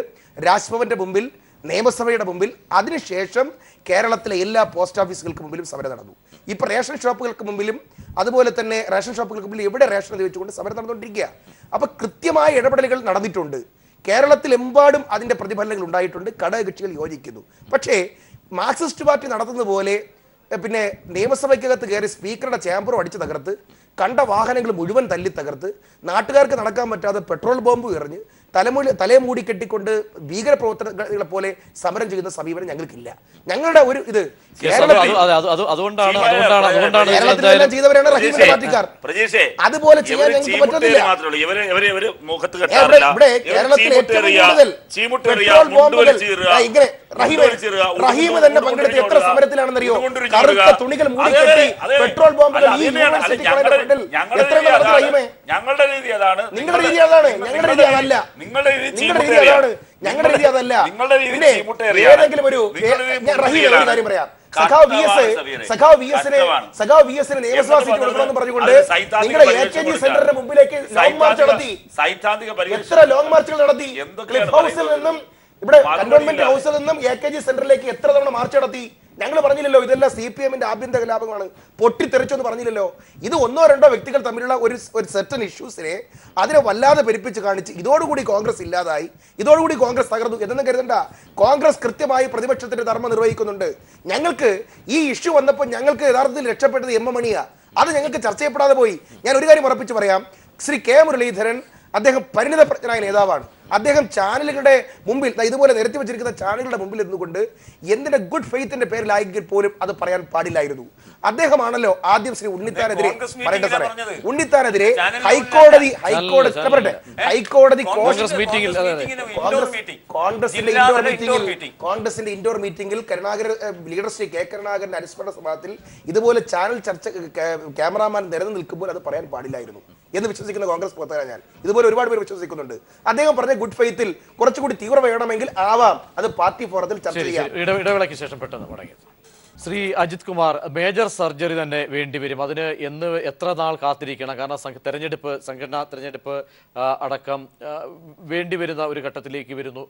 രാജ്ഭവന്റെ മുമ്പിൽ, നിയമസഭയുടെ മുമ്പിൽ, അതിനുശേഷം കേരളത്തിലെ എല്ലാ പോസ്റ്റ് ഓഫീസുകൾക്ക് മുമ്പിലും സമരം നടന്നു. ഇപ്പോൾ റേഷൻ ഷോപ്പുകൾക്ക് മുമ്പിലും അതുപോലെ തന്നെ റേഷൻ ഷോപ്പുകൾക്ക് മുമ്പിൽ എവിടെ റേഷൻ എന്ന് വെച്ചുകൊണ്ട് സമരം നടന്നുകൊണ്ടിരിക്കുക. അപ്പോൾ കൃത്യമായ ഇടപെടലുകൾ നടന്നിട്ടുണ്ട്. കേരളത്തിലെമ്പാടും അതിൻ്റെ പ്രതിഫലനങ്ങൾ ഉണ്ടായിട്ടുണ്ട്. ഘടകകക്ഷികൾ യോജിക്കുന്നു. പക്ഷേ മാർക്സിസ്റ്റ് പാർട്ടി നടത്തുന്ന പോലെ നിയമസഭയ്ക്കകത്ത് കയറി സ്പീക്കറുടെ ചേംബറും അടിച്ച് തകർത്ത്, കണ്ട വാഹനങ്ങൾ മുഴുവൻ തല്ലി തകർത്ത്, നാട്ടുകാർക്ക് നടക്കാൻ പറ്റാതെ പെട്രോൾ ബോംബ് എറിഞ്ഞ് തലയെ മൂടി കെട്ടിക്കൊണ്ട് ഭീകരപ്രവർത്തനങ്ങളെ പോലെ സമരം ചെയ്യുന്ന സമീപനം ഞങ്ങൾക്കില്ല. ഞങ്ങളുടെ ഒരു ഇത് ചെയ്തവരാണ് റഹീമിന്റെ പാർട്ടിക്കാർ. അതുപോലെ ചെയ്യാൻ ഞങ്ങൾക്ക് പറ്റുന്നില്ല. ഇവിടെ കേരളത്തിൽ ഏറ്റവും കൂടുതൽ പെട്രോൾ ബോംബുകൾ ഇങ്ങനെ റഹീം തന്നെ പങ്കെടുത്ത എത്ര സമരത്തിലാണെന്നറിയോ? കറുത്ത തുണികൾ മൂടിക്കെട്ടി പെട്രോൾ ബോംബുകൾ ഈ യൂണിവേഴ്സിറ്റി കോളേജിൽ എത്ര നടന്നു റഹീമേ? ഞങ്ങളുടെ രീതി അതാണ്. നിങ്ങളുടെ രീതി അതാണ്, ഞങ്ങളുടെ രീതി അതല്ല. നിങ്ങളുടെ രീതി അതാണ്, ഞങ്ങളുടെ രീതി അതല്ല. ഏതെങ്കിലും ഒരു റഹീം ഒരു കാര്യം പറയാം. സഖാവ് വി എസിന് നിയമസഭാ സീറ്റ് കൊടുക്കണമെന്ന് പറഞ്ഞുകൊണ്ട് നിങ്ങളുടെ AKG സെന്ററിന്റെ മുമ്പിലേക്ക് ലോങ് മാർച്ച് നടത്തി. എത്ര ലോങ് മാർച്ചുകൾ നടത്തി? ക്ലിഫ് ഹൗസിൽ നിന്നും ഇവിടെ കന്റോൺമെന്റ് ഹൗസിൽ നിന്നും AKG സെന്ററിലേക്ക് എത്ര തവണ മാർച്ച് നടത്തി? ഞങ്ങൾ പറഞ്ഞില്ലല്ലോ ഇതെല്ലാം CPMന്റെ ആഭ്യന്തര കലാപമാണ്, പൊട്ടിത്തെറിച്ചെന്ന് പറഞ്ഞില്ലല്ലോ. ഇത് 1-2 വ്യക്തികൾ തമ്മിലുള്ള ഒരു സെർട്ടൻ ഇഷ്യൂസിനെ അതിനെ വല്ലാതെ പെരുപ്പിച്ച് കാണിച്ച് ഇതോടുകൂടി കോൺഗ്രസ് ഇല്ലാതായി, ഇതോടുകൂടി കോൺഗ്രസ് തകർന്നു എന്നൊന്നും കരുതണ്ട. കോൺഗ്രസ് കൃത്യമായി പ്രതിപക്ഷത്തിന്റെ ധർമ്മം നിർവഹിക്കുന്നുണ്ട്. ഞങ്ങൾക്ക് ഈ ഇഷ്യൂ വന്നപ്പോൾ ഞങ്ങൾക്ക് യഥാർത്ഥത്തിൽ രക്ഷപ്പെട്ടത് MM മണിയാ. അത് ഞങ്ങൾക്ക് ചർച്ച ചെയ്യപ്പെടാതെ പോയി. ഞാൻ ഒരു കാര്യം ഉറപ്പിച്ച് പറയാം, ശ്രീ കെ മുരളീധരൻ അദ്ദേഹം പരിണിതപ്രജ്ഞനായ നേതാവാണ്. അദ്ദേഹം ചാനലുകളുടെ മുമ്പിൽ ഇതുപോലെ നിരത്തി വെച്ചിരിക്കുന്ന ചാനലുകളുടെ മുമ്പിൽ നിന്നുകൊണ്ട് എന്തിന്റെ ഗുഡ് ഫെയ്ത്തിന്റെ പേരിലായെങ്കിൽ പോലും അത് പറയാൻ പാടില്ലായിരുന്നു. അദ്ദേഹമാണല്ലോ ആദ്യം ശ്രീ ഉണ്ണിത്താനെതിരെ പറയേണ്ട സാറേ, ഉണ്ണിത്താനെതിരെ ഹൈക്കോടതി കോൺഗ്രസിന്റെ ഇൻഡോർ മീറ്റിംഗിൽ ലീഡർ ശ്രീ കെ കരുണാകരന്റെ അനുസ്മരണ സഭാത്തിൽ ഇതുപോലെ ചാനൽ ചർച്ച ക്യാമറാമാൻ നിരന്നു നിൽക്കുമ്പോൾ അത് പറയാൻ പാടില്ലായിരുന്നു എന്ന് വിശ്വസിക്കുന്ന കോൺഗ്രസ് പ്രവർത്തകരാണ് ഞാൻ. ഇതുപോലെ ഒരുപാട് പേര് വിശ്വസിക്കുന്നുണ്ട്. അദ്ദേഹം പറഞ്ഞ ഗുഡ് ഫെയ്ത്തിൽ കുറച്ചുകൂടി തീവ്ര വേണമെങ്കിൽ ആവാം, അത് പാർട്ടി ഫോറത്തിൽ ചർച്ച ചെയ്യാം. ഇടവേളയ്ക്ക് ശേഷം പെട്ടെന്ന് മടങ്ങി. ശ്രീ അജിത് കുമാർ, മേജർ സർജറി തന്നെ വേണ്ടിവരും. അതിന് എത്ര നാൾ കാത്തിരിക്കണം? കാരണം സംഘടനാ തെരഞ്ഞെടുപ്പ് അടക്കം വേണ്ടിവരുന്ന ഒരു ഘട്ടത്തിലേക്ക് വരുന്നു.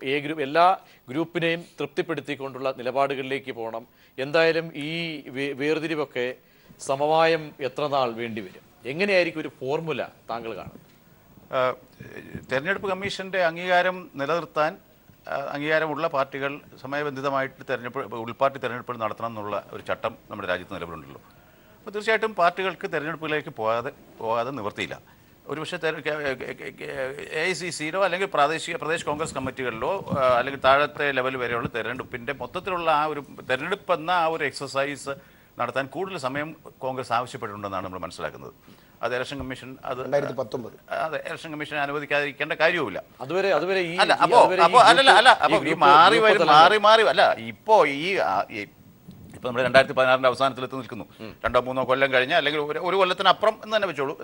എല്ലാ ഗ്രൂപ്പിനെയും തൃപ്തിപ്പെടുത്തിക്കൊണ്ടുള്ള നിലപാടുകളിലേക്ക് പോകണം. എന്തായാലും ഈ വേർതിരിവൊക്കെ സമവായം എത്ര നാൾ വേണ്ടിവരും? എങ്ങനെയായിരിക്കും ഒരു ഫോർമുല താങ്കൾ കാണുന്നത്? തെരഞ്ഞെടുപ്പ് കമ്മീഷന്റെ അംഗീകാരം നിലനിർത്താൻ അംഗീകാരമുള്ള പാർട്ടികൾ സമയബന്ധിതമായിട്ട് ഉൾപാർട്ടി തെരഞ്ഞെടുപ്പുകൾ നടത്തണം എന്നുള്ള ഒരു ചട്ടം നമ്മുടെ രാജ്യത്ത് നിലവിലുണ്ടല്ലോ. അപ്പോൾ തീർച്ചയായിട്ടും പാർട്ടികൾക്ക് തെരഞ്ഞെടുപ്പിലേക്ക് പോകാതെ നിവൃത്തിയില്ല. ഒരുപക്ഷെ AICCയിലോ അല്ലെങ്കിൽ പ്രദേശ് കോൺഗ്രസ് കമ്മിറ്റികളിലോ അല്ലെങ്കിൽ താഴത്തെ ലെവൽ വരെയുള്ള തെരഞ്ഞെടുപ്പിൻ്റെ മൊത്തത്തിലുള്ള ആ ഒരു തെരഞ്ഞെടുപ്പ് എന്ന ആ ഒരു എക്സസൈസ് നടത്താൻ കൂടുതൽ സമയം കോൺഗ്രസ് ആവശ്യപ്പെട്ടിട്ടുണ്ടെന്നാണ് നമ്മൾ മനസ്സിലാക്കുന്നത്. അത് ഇലക്ഷൻ കമ്മീഷൻ ഇലക്ഷൻ കമ്മീഷൻ അനുവദിക്കാതിരിക്കേണ്ട കാര്യവുമില്ല. ഇപ്പൊ നമ്മൾ 2016 അവസാനത്തിലെത്തി നിൽക്കുന്നു. 2-3 കൊല്ലം കഴിഞ്ഞ് അല്ലെങ്കിൽ ഒരു കൊല്ലത്തിനപ്പുറം എന്ന് തന്നെ വെച്ചോളൂ,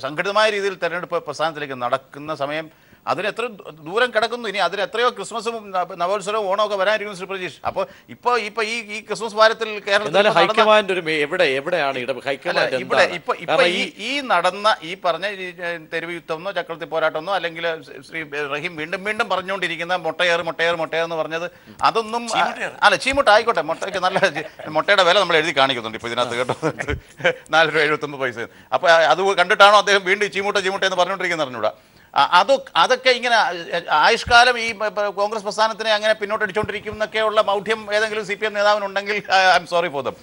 സംഘടിതമായ രീതിയിൽ തെരഞ്ഞെടുപ്പ് പ്രസ്ഥാനത്തിലേക്ക് നടക്കുന്ന സമയം അതിന് എത്ര ദൂരം കിടക്കുന്നു. ഇനി അതിന് എത്രയോ ക്രിസ്മസും നവോത്സവവും ഓണമൊക്കെ വരാനിരിക്കുന്നു ശ്രീ പ്രജീഷ്. അപ്പോൾ ഇപ്പൊ ഈ ക്രിസ്മസ് വാരത്തിൽ കേരളത്തിൽ ഈ നടന്ന ഈ പറഞ്ഞ തെരുവ് യുദ്ധമെന്നോ ചക്രവർത്തി പോരാട്ടമെന്നോ അല്ലെങ്കിൽ ശ്രീ റഹീം വീണ്ടും പറഞ്ഞുകൊണ്ടിരിക്കുന്ന മൊട്ടയേർ എന്ന് പറഞ്ഞത് അതൊന്നും അല്ല, ചീമുട്ട ആയിക്കോട്ടെ, മുട്ടയ്ക്ക് നല്ല മുട്ടയുടെ വില നമ്മൾ എഴുതി കാണിക്കുന്നുണ്ട് ഇപ്പോൾ ഇതിനകത്ത് കേട്ടോ, 4.79 രൂപ. അപ്പോൾ അത് കണ്ടിട്ടാണോ അദ്ദേഹം വീണ്ടും ചീമുട്ട എന്ന് പറഞ്ഞുകൊണ്ടിരിക്കുന്നത് അറിഞ്ഞൂടാ. അതൊക്കെ ഇങ്ങനെ ആയുഷ്കാലം ഈ കോൺഗ്രസ് പ്രസ്ഥാനത്തിനെ അങ്ങനെ പിന്നോട്ടടിച്ചുകൊണ്ടിരിക്കും എന്നൊക്കെയുള്ള മൗഢ്യം ഏതെങ്കിലും CPM നേതാവിനുണ്ടെങ്കിൽ I am sorry for them.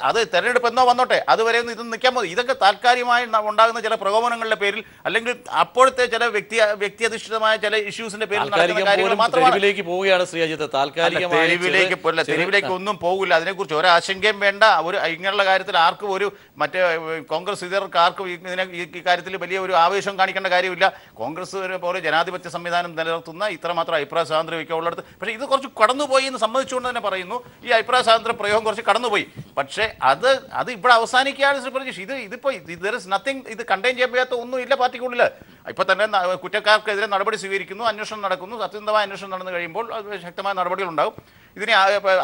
അത് തെരഞ്ഞെടുപ്പ് എന്നോ വന്നോട്ടെ, അതുവരെ ഇത് നിൽക്കാൻ മതി. ഇതൊക്കെ താൽക്കാലികമായി ഉണ്ടാകുന്ന ചില പ്രകോപനങ്ങളുടെ പേരിൽ അല്ലെങ്കിൽ അപ്പോഴത്തെ ചില വ്യക്തിയധിഷ്ഠിതമായ ചില ഇഷ്യൂസിന്റെ പേരിൽ നടക്കുന്ന കാര്യങ്ങൾ മാത്രമാണ്. തെരുവിലേക്ക് ഒന്നും പോകില്ല. അതിനെക്കുറിച്ച് ഒരാശങ്കയും വേണ്ട. ഇങ്ങനെയുള്ള കാര്യത്തിൽ ആർക്കും മറ്റേ കോൺഗ്രസ് ഇതർക്ക് ആർക്കും ഈ കാര്യത്തിൽ വലിയ ഒരു ആവേശം കാണിക്കേണ്ട കാര്യമില്ല. കോൺഗ്രസ് പോലെ ജനാധിപത്യ സംവിധാനം നിലനിർത്തുന്ന ഇത്രമാത്രം അഭിപ്രായ സ്വാതന്ത്ര്യമൊക്കെ ഉള്ളിടത്ത് പക്ഷേ ഇത് കുറച്ച് കടന്നുപോയി എന്ന് സമ്മതിച്ചുകൊണ്ട് തന്നെ പറയുന്നു. ഈ അഭിപ്രായ സ്വാതന്ത്ര്യ പ്രയോഗം കുറച്ച് കടന്നുപോയി. പക്ഷേ അത് ഇവിടെ അവസാനിക്കുകയാണ് ശ്രീ പ്രജീഷ്. ഇതിപ്പോൾ ഇത് കണ്ടെയ്ൻ ചെയ്യാൻ പറ്റാത്ത ഒന്നുമില്ല പാർട്ടിക്കുള്ളിൽ. ഇപ്പം തന്നെ കുറ്റക്കാർക്കെതിരെ നടപടി സ്വീകരിക്കുന്നു, അന്വേഷണം നടക്കുന്നു. സത്യസന്ധമായ അന്വേഷണം നടന്നു കഴിയുമ്പോൾ ശക്തമായ നടപടികളുണ്ടാകും. ഇതിനെ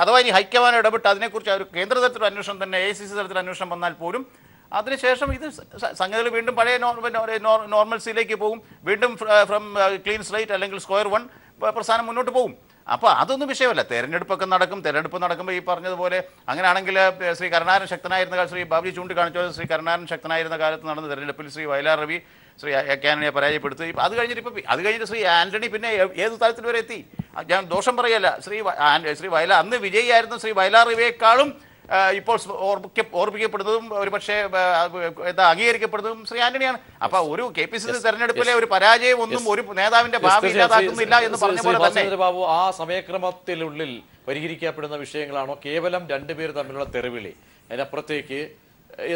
അഥവാ ഇനി ഹൈക്കമാൻഡ് ഇടപെട്ട് അതിനെക്കുറിച്ച് ഒരു കേന്ദ്ര തലത്തിലുള്ള അന്വേഷണം തന്നെ AICC തലത്തിൽ അന്വേഷണം വന്നാൽ പോലും അതിനുശേഷം ഇത് സംഗതികൾ വീണ്ടും പഴയ നോർമൽസിയിലേക്ക് പോകും. വീണ്ടും ഫ്രം ക്ലീൻ സ്ലേറ്റ് അല്ലെങ്കിൽ സ്ക്വയർ വൺ പ്രസ്ഥാനം മുന്നോട്ട് പോകും. അപ്പോൾ അതൊന്നും വിഷയമല്ല. തെരഞ്ഞെടുപ്പൊക്കെ തെരഞ്ഞെടുപ്പ് നടക്കുമ്പോൾ ഈ പറഞ്ഞതുപോലെ അങ്ങനെയാണെങ്കിൽ ശ്രീ കരുണാകരൻ ശക്തനായിരുന്ന കാലത്ത് ശ്രീ ബാബുജി ചൂണ്ടിക്കാണിച്ചോ, ശ്രീ കരുണാകരൻ ശക്തനായിരുന്ന കാലത്ത് നടന്ന തെരഞ്ഞെടുപ്പിൽ ശ്രീ വയലാർ രവി ശ്രീ ആന്റണിയെ പരാജയപ്പെടുത്തി. അത് കഴിഞ്ഞിട്ട് ശ്രീ ആന്റണി പിന്നെ ഏത് തലത്തിൽ വരെ എത്തി? ഞാൻ ദോഷം പറയല്ല. ശ്രീ വയലാർ അന്ന് വിജയിയായിരുന്ന ശ്രീ വയലാർ രവിയേക്കാളും ഇപ്പോൾ ഓർമ്മിക്കപ്പെടുന്നതും ഒരു പക്ഷേ അംഗീകരിക്കപ്പെടുന്നതും ശ്രീ ആന്റണിയാണ്. അപ്പൊ ഒരു KPCC തെരഞ്ഞെടുപ്പിലെ ഒരു പരാജയം ഒന്നും ഒരു നേതാവിന്റെ ഭാവി ഇല്ലാതാക്കുന്നില്ല എന്ന് പറഞ്ഞ പോലെ തന്നെ ബാബു, ആ സമയക്രമത്തിനുള്ളിൽ പരിഹരിക്കപ്പെടുന്ന വിഷയങ്ങളാണോ കേവലം രണ്ടുപേർ തമ്മിലുള്ള തെറിവിളി? അതിനപ്പുറത്തേക്ക്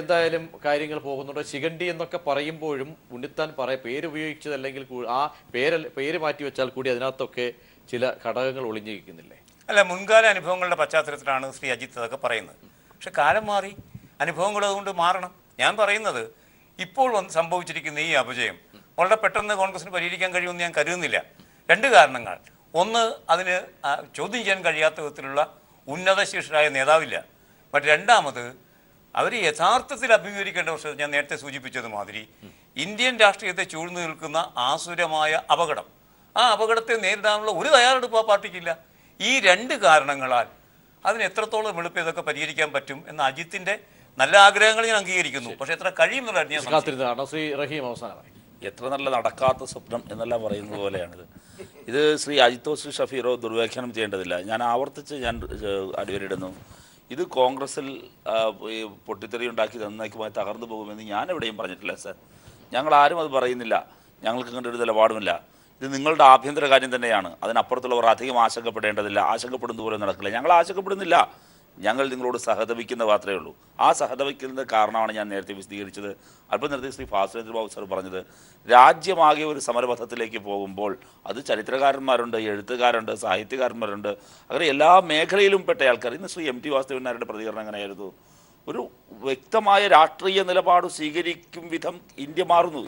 എന്തായാലും കാര്യങ്ങൾ പോകുന്നുണ്ട്. ശിഖണ്ഡി എന്നൊക്കെ പറയുമ്പോഴും ഉണ്ണിത്താൻ പേരുപയോഗിച്ചതല്ലെങ്കിൽ ആ പേര് മാറ്റി വെച്ചാൽ കൂടി അതിനകത്തൊക്കെ ചില ഘടകങ്ങൾ ഒളിഞ്ഞിരിക്കുന്നില്ലേ? അല്ല, മുൻകാല അനുഭവങ്ങളുടെ പശ്ചാത്തലത്തിലാണ് ശ്രീ അജിത്ത് അതൊക്കെ പറയുന്നത്. പക്ഷെ കാലം മാറി, അനുഭവങ്ങൾ അതുകൊണ്ട് മാറണം. ഞാൻ പറയുന്നത് ഇപ്പോൾ സംഭവിച്ചിരിക്കുന്ന ഈ അപജയം വളരെ പെട്ടെന്ന് കോൺഗ്രസിന് പരിഹരിക്കാൻ കഴിയുമെന്ന് ഞാൻ കരുതുന്നില്ല. 2 കാരണങ്ങൾ. ഒന്ന്, അതിന് ചോദ്യം ചെയ്യാൻ കഴിയാത്ത വിധത്തിലുള്ള ഉന്നത ശീർഷരായ നേതാവില്ല. മറ്റ് രണ്ടാമത്, അവർ യഥാർത്ഥത്തിൽ അഭിമുഖീകരിക്കേണ്ട പ്രശ്നം ഞാൻ നേരത്തെ സൂചിപ്പിച്ചതുമാതിരി ഇന്ത്യൻ രാഷ്ട്രീയത്തെ ചൂഴ്ന്നു നിൽക്കുന്ന ആസുരമായ അപകടം. ആ അപകടത്തെ നേരിടാനുള്ള ഒരു തയ്യാറെടുപ്പ് ആ പാർട്ടിക്കില്ല. ഈ 2 കാരണങ്ങളാൽ അതിന് എത്രത്തോളം എളുപ്പം ഇതൊക്കെ പരിഹരിക്കാൻ പറ്റും എന്ന അജിത്തിന്റെ നല്ല ആഗ്രഹങ്ങൾ ഞാൻ അംഗീകരിക്കുന്നു. പക്ഷെ എത്ര കഴിയും എന്നുള്ളതാണ് ശ്രീ റഹീം അവസാനമായി. എത്ര നല്ല നടക്കാത്ത സ്വപ്നം എന്നെല്ലാം പറയുന്നത് പോലെയാണിത്. ഇത് ശ്രീ അജിത്തോ ശ്രീ ഷഫീറോ ദുർവ്യാഖ്യാനം ചെയ്യേണ്ടതില്ല. ഞാൻ ആവർത്തിച്ച് അടിവരയിടുന്നു. ഇത് കോൺഗ്രസിൽ പൊട്ടിത്തെറി ഉണ്ടാക്കി നന്നാക്കുമായി തകർന്നു പോകുമെന്ന് ഞാൻ എവിടെയും പറഞ്ഞിട്ടില്ല സാർ. ഞങ്ങൾ ആരും അത് പറയുന്നില്ല, ഞങ്ങൾക്ക് ഇങ്ങനത്തെ ഒരു നിലപാടുമില്ല. ഇത് നിങ്ങളുടെ ആഭ്യന്തര കാര്യം തന്നെയാണ്. അതിനപ്പുറത്തുള്ളവർ അധികം ആശങ്കപ്പെടേണ്ടതില്ല, ആശങ്കപ്പെടുന്ന പോലെ നടക്കില്ല. ഞങ്ങൾ ആശങ്കപ്പെടുന്നില്ല, ഞങ്ങൾ നിങ്ങളോട് സഹതപിക്കുന്ന മാത്രമേ ഉള്ളൂ. ആ സഹതപിക്കുന്ന കാരണമാണ് ഞാൻ നേരത്തെ വിശദീകരിച്ചത്. അല്പം നേരത്തെ ശ്രീ ഭാസ്കരേന്ദ്ര ബാബു സാർ പറഞ്ഞത്, രാജ്യമാകെ ഒരു സമരപഥത്തിലേക്ക് പോകുമ്പോൾ അത് ചരിത്രകാരന്മാരുണ്ട്, എഴുത്തുകാരുണ്ട്, സാഹിത്യകാരന്മാരുണ്ട്, അങ്ങനെ എല്ലാ മേഖലയിലും പെട്ട ആൾക്കാർ. ഇന്ന് ശ്രീ MT വാസുദേവൻ നായരുടെ പ്രതികരണം എങ്ങനെയായിരുന്നു? ഒരു വ്യക്തമായ രാഷ്ട്രീയ നിലപാട് സ്വീകരിക്കും വിധം ഇന്ത്യ മാറുന്നു.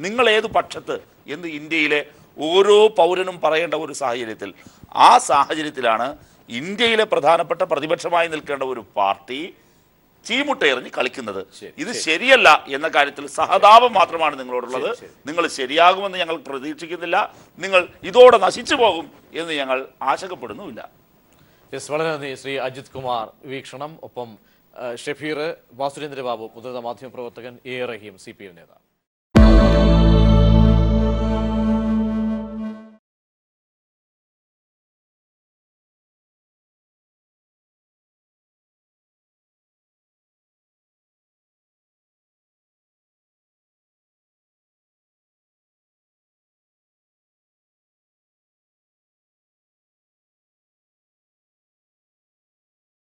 നിങ്ങൾ ഏത് പക്ഷത്ത് എന്ന് ഇന്ത്യയിലെ ഓരോ പൗരനും പറയേണ്ട ഒരു സാഹചര്യത്തിൽ, ആ സാഹചര്യത്തിലാണ് ഇന്ത്യയിലെ പ്രധാനപ്പെട്ട പ്രതിപക്ഷമായി നിൽക്കേണ്ട ഒരു പാർട്ടി ചീമുട്ടയെറിഞ്ഞ് കളിക്കുന്നത്. ഇത് ശരിയല്ല എന്ന കാര്യത്തിൽ സഹതാപം മാത്രമാണ് നിങ്ങളോടുള്ളത്. നിങ്ങൾ ശരിയാകുമെന്ന് ഞങ്ങൾ പ്രതീക്ഷിക്കുന്നില്ല. നിങ്ങൾ ഇതോടെ നശിച്ചു പോകും എന്ന് ഞങ്ങൾ ആശങ്കപ്പെടുന്നുമില്ല. വളരെ നന്ദി ശ്രീ അജിത് കുമാർ. വീക്ഷണം. ഒപ്പം ഷഫീർ, വാസുരേന്ദ്ര ബാബു, മുതിർന്ന മാധ്യമപ്രവർത്തകൻ, A. റഹീം, CPM നേതാവ്.